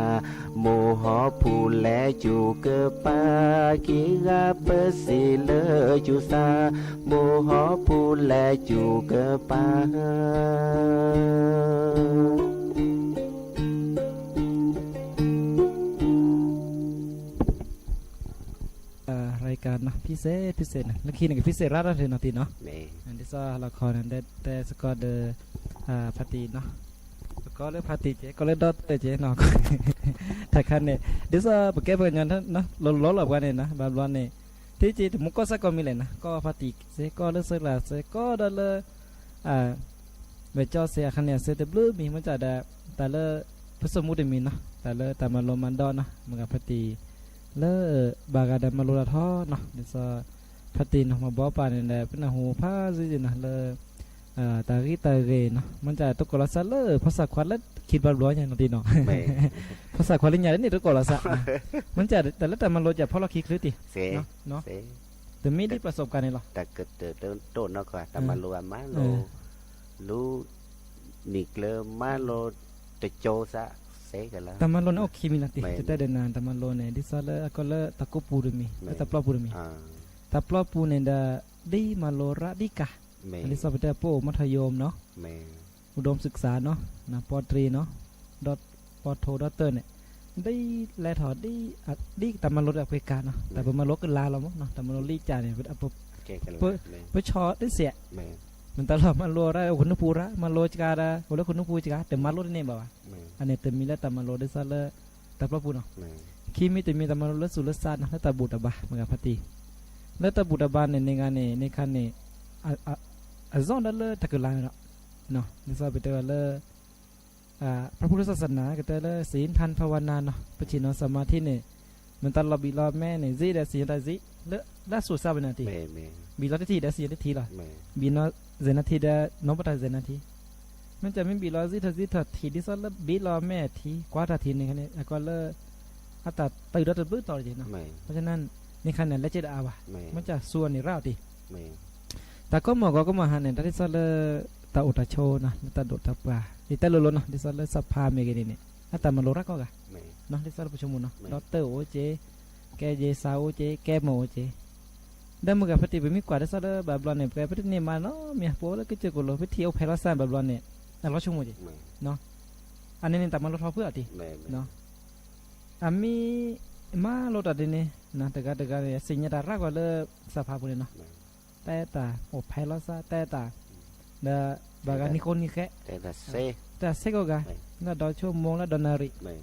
โมหอผูและจูเกปากีกาเปสิเลจูสาโมหอผูและจูเกปารายการเนาะพิเศษนะนักขีนกับพิเศษรัฐเลยเนาะตีเนาะอันที่ซ่าละครนั้นแต่สกอร์เดพาตีเนาะก็เลยพาตีเจก็เลยดอตเจเนาะถ้าคันเนี่ยเดี๋ยวซ่าปะแกเปิดงานเนาะล้อหลบกันเนี่ยนะบางวันเนี่ยที่จีมุกก็สักก็มีเลยนะก็พาตีเจก็เลยสักละเจก็เดลเวจอเสียคันเนี่ยเซตบลูมีมันจะได้แต่ละผสมมุติมีเนาะแต่มาลมันดอนเนาะมันกับพาตีเลบางการมาโลดท่อเนาะนี่ซะพัตินมาบ่ปานนี่เป็นหูผ้าซินะเลตาเรเนาะมันจะตกกลาซะเลภาษาควันแล้วคิดว่าร้อยอย่างนั้นติเนาะภาษาควันลิญญานี่ตกกลาซะมันจะแต่มันโลจะเพราะเราคิดคือติเนาะแต่มีได้ประสบการณ์นี่หรอแต่เกิดโตเนาะก็แต่มาโลมาโลรู้นิกเลมาโลจะโจซะtaman lo na oke minati kita dengan taman lo ne di sala akola takku purumi taplo purumi taplo punenda di malora di kah di sabda po มัธยมเนาะอุดมศึกษาเนาะนะป.ตรีเนาะป.โทดอเตอร์เนี่ยได้แลถอดดีตัมันลดอเมริกาเนาะแต่พอมาลดกันลาเราเนาะแต่มันลดลีจ่าเนี่ยเพื่อชอได้เสียมันตลอดมันโลได้คนนึกพูระมันโลจิกาได้คนละคนนึกพูจิกาแต่มันโลได้เนี่ยบ่าวอันนี้แต่มีแล้วแต่มันโลได้ซะแล้วแต่พระพูเนาะคีมีแต่มีแต่มันโลสุรศาสตร์นะแล้วแต่บุตรบาเหมือนกับพระตีแล้วแต่บุตรบาเนี่ยในงานเนี่ยในคันเนี่ยซ่อนได้เลยตะกุลาเนาะนี่ซะไปเจอเลยพระพุทธศาสนาก็แต่เลยศีลทันภาวนาเนาะปจิโนสมาธิเนี่ย มันตอนเราบีรอแม่เนี่ยซีได้สีได้สีเลอะล่าสุดทราบเป็นนาที แม่แม่ บีรอที่ได้สีได้ทีละ แม่ บีนอเจนาทีได้น้องปะตาเจนาทีมันจะไม่บีรอซีทัซีทัทีที่สุดแล้วบีรอแม่ทีกว่าทัทีนึงเนี่ยแล้วก็เลอะอัตราตื่นรถบื้อต่อเลยเนาะ แม่ เพราะฉะนั้นในขณะและเจดอาวะ แม่ มันจะส่วนในราวดี แม่ แต่ก็หมอก็มาหันเนี่ยที่สุดเลยตาอุตาโชนะตาโดดตาปลาที่ตาโลโลนะที่สุดเลยสภาเมกันเนี่ยอัตรามันโลรักก็กะ แม่ เนาะที่สุดประชุมเนาะดอกเตอร์โอเจแกเจสาวโอเจแกโมโอเจได้มากับพอดีไปมีกว่าที่สุดเลยแบบเราเนี่ยพอดีเนี่ยมาเนาะมีโปแล้วก็เจอกุลพิธีเอาเพลาซันแบบเราเนี่ยเราชุ่มโอเจ แม่ อันนี้เนี่ยแต่มันลดเพื่อติ แม่ เนาะอามีมาลดอะไรเนี่ยนะแต่ก็เนี่ยสิ่งที่รักก็เลยสภาพเลยเนาะแต่ตาโอ้เพลาซันแต่ตาเดบางนิคนนี่แค่ แต่ละเซ แต่เสกก็น่าดอชั่วโมงละดอนาริ แม่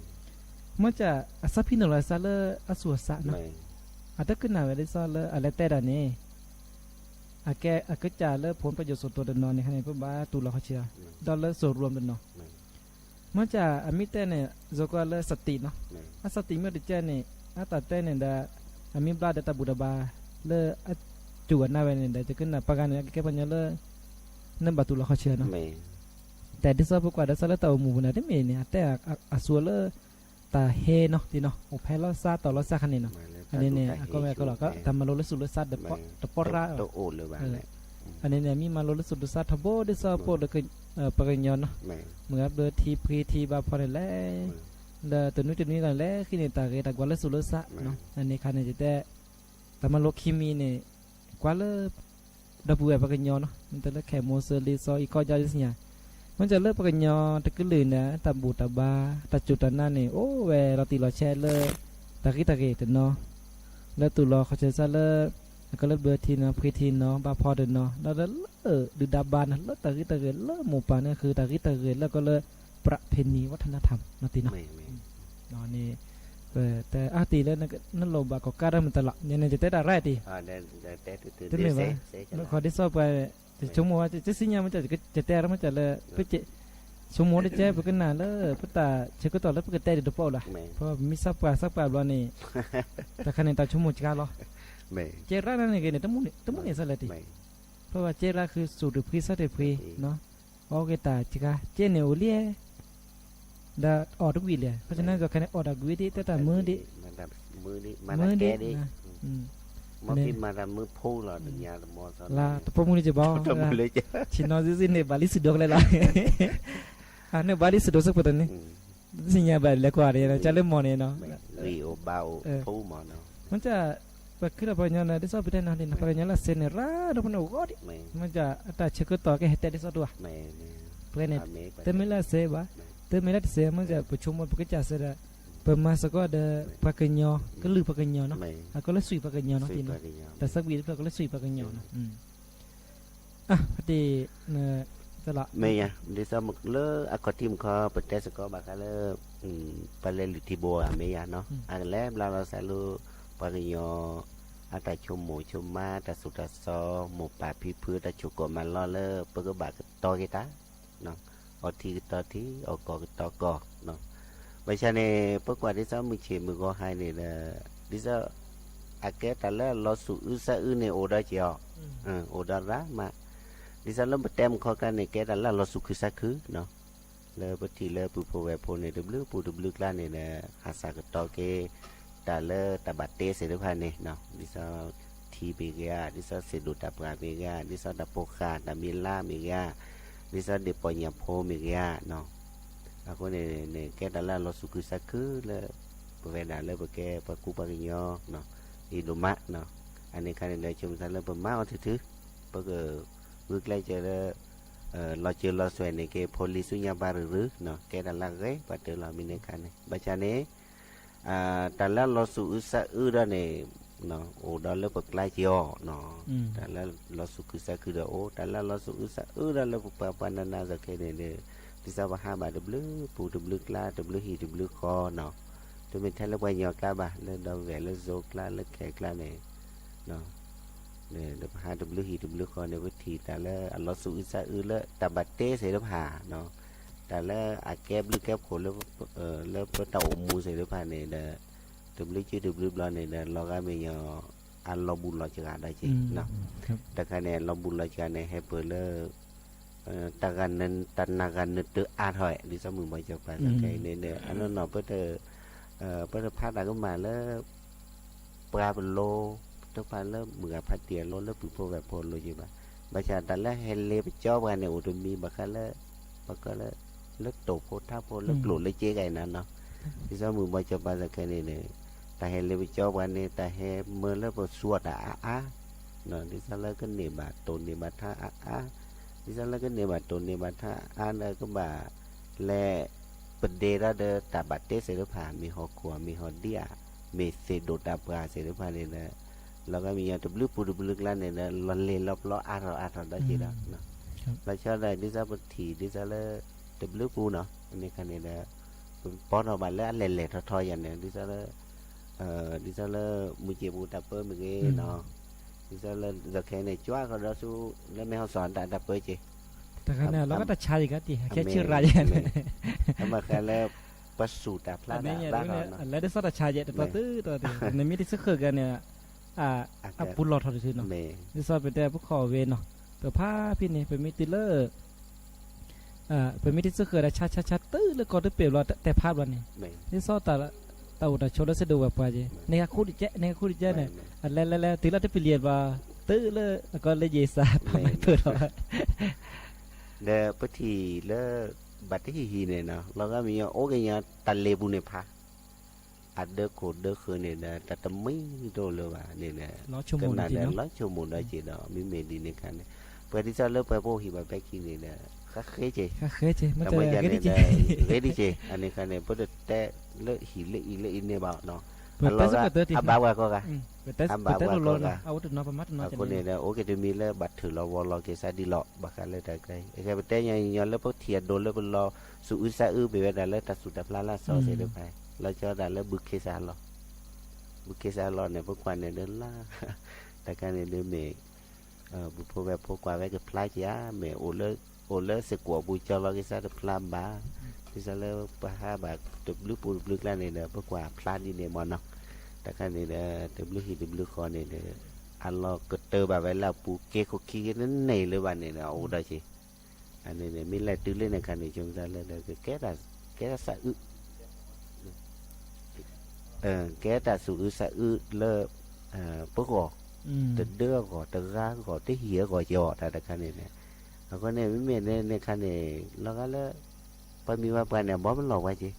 มันจะอาศัพย์นละซาเลอสัวสะนะ แม่ อาจจะขึ้นหน้าเวลาซาเลอะไรแต่ละเนี่ยอาแกอาก็จะเลผลประโยชน์ส่วนตัวเดินนอนในขณะเพื่อบ้าตุลาเขาเชียดอลเลส่วนรวมเดินนอนมันจะอามิแต่เนี่ยจก็เลสติเนาะ แม่ อาสติเมื่อเดเจเนี่ยอาตัดแต่เนี่ยดาอามิบลาเดตาบุดาบาเลจวนหน้าเวเนี่ยดาจะขึ้นหน้าปากกันเนี่ยแกปัญญาเลนั่นบาตุลาเขาเชียเนาะ แม่ แต่ที่ซอพวกว่าได้ซาเลตาหมู่นะได้เมเนี่ยแต่อาสัวเลตาเฮเนาะที่เนาะโอเพลซาต่อลซาคันนี่เนาะอันนี้เนี่ยก็แม่ก็หรอกก็ทำมาโลลสุลซาเดปตปอระ โตโอเลยว่าแม่ อันนี้เนี่ยมีมาโลลสุลซาทบได้ซอโปดก็ปะกันยอนเนาะ แม่ เหมือนเดทีพรีทีบาพอนี่แหละเดตัวนู้นตัวนี้กันแล้วขี้นี่ตาเกตากว่าลสุลซาเนาะอันนี้คันนี่จะแต่ทำมาโลคิมีเนี่ยกว่าลดับเบิลปะกันยอนเนาะมันแต่ละแค่โมเสลิซออีกอจาริสเนี่ยมันจะเลิกปกันยอตะกลืนนะตาบูตาบาตาจุดนั้นนี่โอ้เวเราตีเราแช่เลยตะกี้ตะเกตเนาะแล้วตุลอเขาจะซะเลิกก็เลิกเบอร์ทีเนาะพีทีเนาะบาพอเดนเนาะแล้วดูดาบานแล้วตะกี้ตะเกตเลิกหมู่ป่าเนี่ยคือตะกี้ตะเกตแล้วก็เลิกประเพณีวัฒนธรรมนาตีเนาะ แม่แม่ เนาะนี่แต่อาตีแล้วนั่นโลบาก็การมันตลอดเนี่ยจะเตะได้ไรตี ได้แต่ตื่น จะไม่ว่าขอได้สอบไปจะชั่วโมงจะสิ่งนี้มันจะแต่แล้วมันจะเลยไปเจชั่วโมงได้เจ๊ไปกันนานแล้วพุทธาเชื่อก็ต่อแล้วไปกันแต่เดี๋ยวพอละ แม่ เพราะมีสับปลาบอลนี่แต่คะแนนตาชั่วโมงจ้าหรอ แม่ เจรานั่นเองเนี่ยตั้งมุนสลัดดิเพราะว่าเจราคือสูตรพรีสัตว์พรีเนาะโอเคตาจิกาเจเนโอเลียดาออดวิเลียเพราะฉะนั้นก็คะแนนออดวิดิแต่ตามือดิ มันดับมือดิมันแกดิ มาพิมมาดมือพูดหรอดุนยาละมอส ลาตะปมุนี่จะบอก ทำเลยจ้ะ ชินอซิเนี่ยบาลิสุดอกเลยล่ะอันนี้บาลิสุดอกสักปะเนี่ยสิ่งนี้แบบเล็กกว่าเนี่ยจะเล่นมอเนี่ยเนาะ รีโอเบาพูดหมอเนาะ มันจะแบบคือapa nya na desa beda nah ni apa nya la senera do pun god แม่ มันจะตาเชกต่อแกเฮตดิสตัว แม่แม่ เพื่อนเนี่ยแต่ไม่ละเสบะแต่ไม่ละเสมันจะประชุมมันประกาศเสร็จpemasok ada pakainya kelu pakainya no แม่ aku le sui pakainya no สุด tino ปริญญา แต่สักวีก็le sui pakainya no อ่ะพอดีตลอด แม่ยะดิสมึกเลออะก็ทีมเขาเปิดแต่สกอบากาเลปาเลลิติโบอะแม่ยะเนาะอันแล้วเราสาลูปริญญาอาตาชมหมูชมมาตาสุตาซอหมูป่าพี่พื้นตาจุกมาล้อเลอเปิกบากตอกีตาเนาะอทีตอทีออกกตอกเนาะไม่ใช่เนี่ยปกว่าดิสมึงเชื่อมึงก็ให้เนี่ยดิสอาเกตาเลลอสุอุสะอุเนี่ยโอดาเจียวโอดาระมาดิสเริ่มเต็มข้อกันเนี่ยแกตาเลลอสุคือสักคือเนาะเลยปฏิเลยปูโพเวโพเนี่ยดับลูปูดับลูกล้านเนี่ยหาสากตอเกตาเลตาบัตเตเสด็จพันเนี่ยเนาะดิสทีเบียดิสเสดุตาปราเบียดิสดับโปคาดามิลาเบียดิสเดปอยาโพเบียเนาะaku ne ke dalam lo suku saku le peveda le ke paku parinyo no di rumah no ane kan le chum sala pemau tu pege bước lại chờ lo chờ lo xoay này ke police nya baru no ke dalam ke pada lo mine kan baca ne dalam lo suku sa da ne no o da le bước lại chờ no dalam lo suku saku da o dalam lo suku sa da le pa nana za ke neที่สาวหาบาดับลึกปูดับลึกลาดับลึกหีดับลึกคอเนาะตัวเป็นแท้แล้วไปยอกลาบ่าแล้วดาวแหวนแล้วโซกลาแล้วแขกลาเนี่ยเนาะเนี่ยดับหาดับลึกหีดับลึกคอในวิธีแต่แล้วอัลลอฮฺสุอิสาแล้วตับบัตเต้เสด็จหาเนาะแต่แล้วอาแก็บลึกแก็บขนแล้วแล้วพระเต่ามูเสด็จหาเนี่ย W chứ W lo này là lo cái mình ăn lo bùn lo chảได้จีเนาะ ครับ แต่คะแนนเราบุญเราจะในให้เปิดเลยตากันนั้นตันนากันนึกตัวอาถอยดิสมือมาจะไปสักแค่เนี่ยอันนั้นเนาะเพื่อเพื่อพาดก็มาแล้วปลาเป็นโลตัวปลาแล้วเหมือนพัดเตียโลแล้วปุ๋ยโพแบบโพโลจีบ้าบางชาติแล้วเฮเลไปจ่อกันเนี่ยอุดมมีบางครั้งแล้วบางครั้งแล้วโตโพท่าโพแล้วกลุ่มเลยเจ๊กันนั่นเนาะดิสมือมาจะไปสักแค่เนี่ยแต่เฮเลไปจ่อกันเนี่ยแต่เฮเมื่อแล้วพอสวดnó đi ra là cái niệm bà tôn niệm bà tha đi ra là cái niệm bà tôn niệm bà tha là cái bà lệ bật đề ra đờ ta bà tết sẽ đượcผ่านมีหอกขัวมีหอเดียมีเศษโดดาปลาเสร็จผ่านเนี่ยนะแล้วก็มีอย่างตบลึกปูตบลึกแล้วเนี่ยนะลันเลรอบล้ออาร์ได้จีละเนาะแล้วชอบอะไรดิซาบทีดิซาเลตบลึกปูเนาะอันนี้กันเนี่ยนะป้อนออกมาแล้วเล่ๆทอยๆอย่างเนี่ยดิซาเลมือเจ็บปูตับเปิ้ลมือเงี้เนาะดิซาเลจะแค่ในจ้าเขาเราสู้แล้วไม่เขาสอนแต่ตับเปิ้ลจีแต่ขณะเราก็ตัดชาอีกทีแค่ชื่อรายเนี่ย ทำมาแค่แล้วประสูติพลาดบ้านเราเนาะ แล้วได้สอดชาเยอะตัวในมิติสึกเกิดกันเนี่ยปุลลอดทอดชื่อเนาะได้สอดเป็นแต่พวกขอเวนเนาะแต่ผ้าพี่นี่เป็นมิติเลอร์เป็นมิติสึกเกิดชาตื้อแล้วก็ได้เปรียบเราแต่ภาพวันนี้ได้สอดแต่อุตโชดแล้วจะดูแบบว่าจีในคู่ดิเจเนี่ยแล้วตีเราได้ไปเรียนว่าตื้อเลยแล้วก็เลยเยสาเปิดออกเดี๋ยวพอทีแล้วบัดที่ฮีเนี่ยเนาะเราก็มีโอ้ยเนี่ยตันเลบุเนี่ยพะอัดเดอร์โคเดอร์คือเนี่ยนะแต่ทำไม่โดนเลยว่ะเนี่ยนะก็น่าจะร้อยชั่วโมงได้จีเนาะมีเมดีในการเนี่ยเพื่อที่จะเลิกไปพวกฮีบาแบกินเนี่ยนะก็เคยเจมันจะเคยดีเจอันนี้การเนี่ยเพื่อแต่เลิกฮีเลิกอินเนี่ยบ่เนาะเราก็อับบาวก็กันอับบาวก็กันเอาตัวน้อยประมาณน้อยคนเนี่ยนะโอเคจะมีแล้วบัตรถือเราวอลเราเกษาดีหล่อบักกันเลยแต่ไกลไอ้แค่ไปแต่ยังย้อนแล้วพวกเทียนโดนแล้วเป็นรอสู้อึซาไปแบบนั้นแล้วตัดสุดแต่พลาล่าซอเสร็จไปเราจะได้แล้วบุกเกษาหล่อเนี่ยพวกควันเนี่ยเดินล่าแต่การเนี่ยเดินเมย์บุพแบบพวกควันไว้กับพลายจ้าเมย์โอเลเสกว่าบุจเราเกษาพลามบ้าที่จะเลิกไปหาแบบตุบลึกปูลึกแล้วเนี่ยพวกควันพลาดนี่เนี่ยมันเนาะแต่การเนี่ยตุบลึกหิตุบลึกคอเนี่ยอันเราเกิดเตอแบบไว้แล้วปูเกะคุกกี้นั่นไหนเลยวันนี้นะโอ้ได้จีอันนี้เนี่ยมีอะไรตื้อเล่นในการนี้จงใจเลยคือแก่สะอึแก่แต่สูอึสะอึเลิกพวกก่อตึกเดือก่อตึกร้างก่อตึกเหี้ยก่อหยอดแต่การนี้เนี่ยแล้วก็เนี่ยไม่เมียในการนี้แล้วก็เลยพอมีว่าไปเนี่ยบอสมันหลอกไว้จี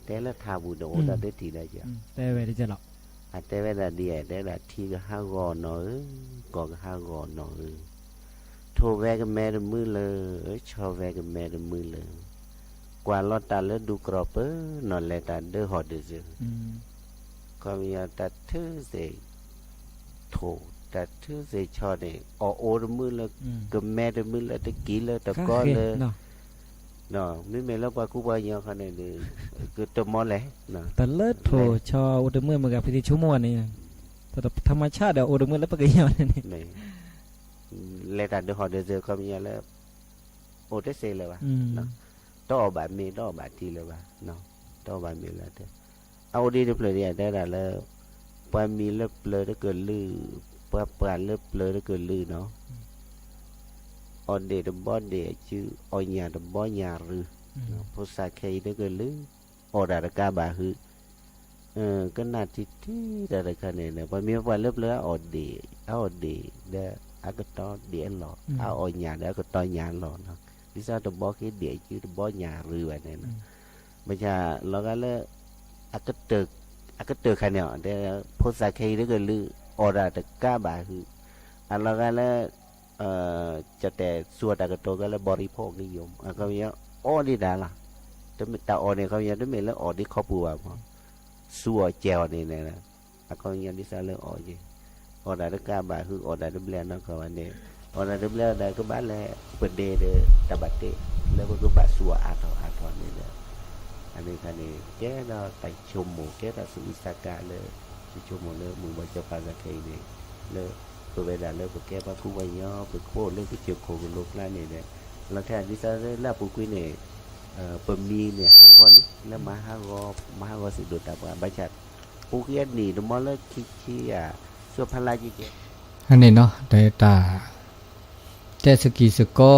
แต่แล้วทาบุญโอ้ได้ได้ทีได้จ้ะแต่เวทีจะหลอกแต่เวลาเดียได้ละทีก็ห้ากอนหน่อยก่อก็ห้ากอนหน่อยโทรแวกับแม่ดมือเลยชอบแวกับแม่ดมือเลยกว่าเราตัดแล้วดูกรอบเออนอนเลยตัดเดือดหอดเดือดก็มีตัดเธอเสกโถตัดเธอเสกชอเนี่ยโอ้ดมือเลยกับแม่ดมือเลยตะกี้เลยตะก้อนเลยเนาะไม่เมื่อแล้วว่ากูไปยังขนาดนี้คือตัวมอเลยเนาะแต่เลิศโถชออุดมเมื่อกับพิธีชั่วโมงนี่แต่ธรรมชาติเดี๋ยวอุดมเมื่อแล้วปะกี้ยังนี่เลยแต่เดี๋ยวหอเดี๋ยวก็มีอะไรโอ้ได้เสร็จเลยวะเนาะต่อแบบมีต่อแบบทีเลยวะเนาะต่อแบบมีแล้วเด้อเอาดีเรียบร้อยได้แล้วพอมีเล็บเลยได้เกิดลือพอปานเล็บเลยได้เกิดลือเนาะออนเดย์ดับบอนเดย์ชื่อออนยาดับบอนยารือภาษาไทยได้ก็ลืออดาระกาบาฮือก็นาที่ดาระกาเนี่ยพอมีวันเล็บเลยออนเดย์เดย์อากาศเดียหล่อเอาออนยาเดย์ก็ต่อยาหล่อเนาะที่ซาดับบอนคือเดย์ชื่อดับบอนยารือแบบนี้นะไม่ใช่เราก็เลยอากาศเตอร์ขนาดเดย์ภาษาไทยได้ก็ลืออดาระกาบาฮืออันเราก็เลยจะแต่ส่วนแต่ก็ตัวก็เลยบริโภคนิยมเขาเนี่ยอ้อนี่ได้ละแต่อ้อเนี่ยเขาเนี่ยด้วยเมล์อ้อที่เขาปูอ่ะส่วนเจลนี่นะเขาเนี่ยที่ซาเลอ้อจีอ้อได้ด้วยการบ่ายคืออ้อได้ด้วยแบรนด์นั่นเขาอันนี้อ้อได้ด้วยแบรนด์ได้ก็บ้านแหละเปิดเดย์ตะบัดเตะแล้วก็บ่ายส่วนอาทอนี่เลยอันนี้คันนี้แก่เราแต่ชมหมูแก่เราสุวิสากาเลยชมหมูเลยมือมันจะปาสักทีนี่เลยตัวเวลาเลิกแก้ปัญหาวันย่อไปโค้ดเรื่องที่เกี่ยวกับโลกแล้วเนี่ยเราแทนที่จะเล่าปุกุยเนี่ยเปิดมีเนี่ยห้างคอ คนนี้แล้วมหากสิดุดแบบว่าบัญญัติผู้เขียนนี่มอลคิดที่ส่วนพลายจีเจ อันนี้เนาะแต่ตาแต่สกีสก็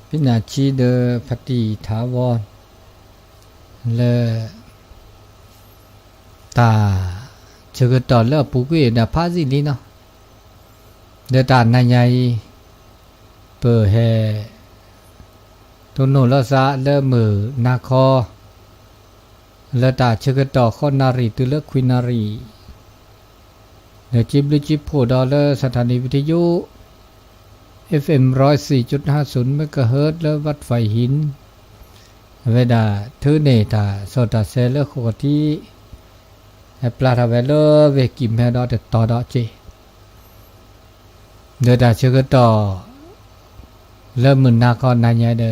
พินาชีเดปฏิทาวรและตาเชื่อต่อแล้วปุกเวนะพาสิลีเนาะเดตานายใหญ่เปิดแฮตัวโนลซาเลมือนาคอและตาเชื่อต่อข้อนารีตุเลควินารีเดจิบลิจิบโพดอลเลอร์สถานีวิทยุ FM 104.50 เมกะเฮิรตซ์และวัดไฟหินเวลาทือเนตาโซตาเซเลโคทีให้ปลาทาเวลเวกิมแฮดอเดตอดอเจเดตาเชื่อต่อเริ่มมือนาคอนนายเด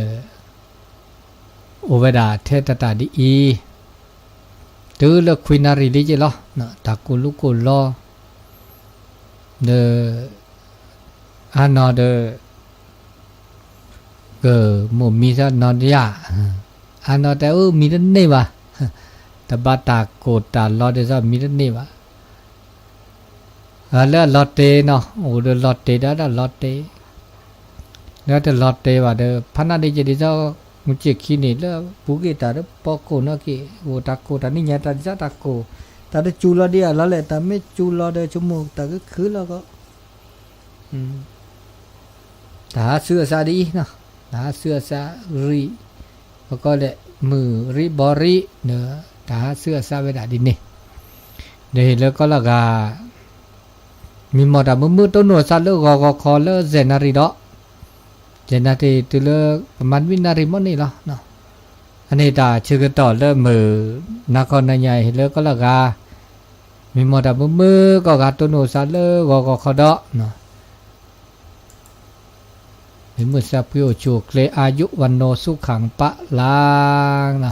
โอเวดาเทตตาดีอีตือเลควินารีลิเจลอนะตากุลุกุลอเดอานอเดเกมุมีซะนอดยาอานอแต่มีดเนวะตบาตาโกตาลอเดซะมีดเนวะแล้วลอตเตเนาะโอ้เดลอตเตดาลอตเตแล้วแต่ลอตเตว่าเดพันนาดิเจดิซะมุจิคินี่แล้วปุเกตาเดปอโกนะกิโอตาโกตานี่ญาตาซะตาโกตาเดจูลอเดียละแหละตาไม่จูลอเดจมูกตาก็คือแล้วก็ตาเสื้อซาดีเนาะตาเสื้อซารีแล้วก็เลยมือริบอริเนอะตาเสื้อซาเวดาดินนี่เดี๋ยวแล้วก็ละกามีหมดอะมือต้นหนวดซาเลกอคอเลเจนารีดอเจนารีตัวเลประมาณวินารีมนี่ละเนาะอันนี้ตาชื่อกันต่อเลมือนครนายใหญ่แล้วก็ละกามีหมดอะมือก็กาต้นหนวดซาเลกอคอดอเนาะมือสับพิโอจูเคลอายุวันโนสุขังปะลางนะ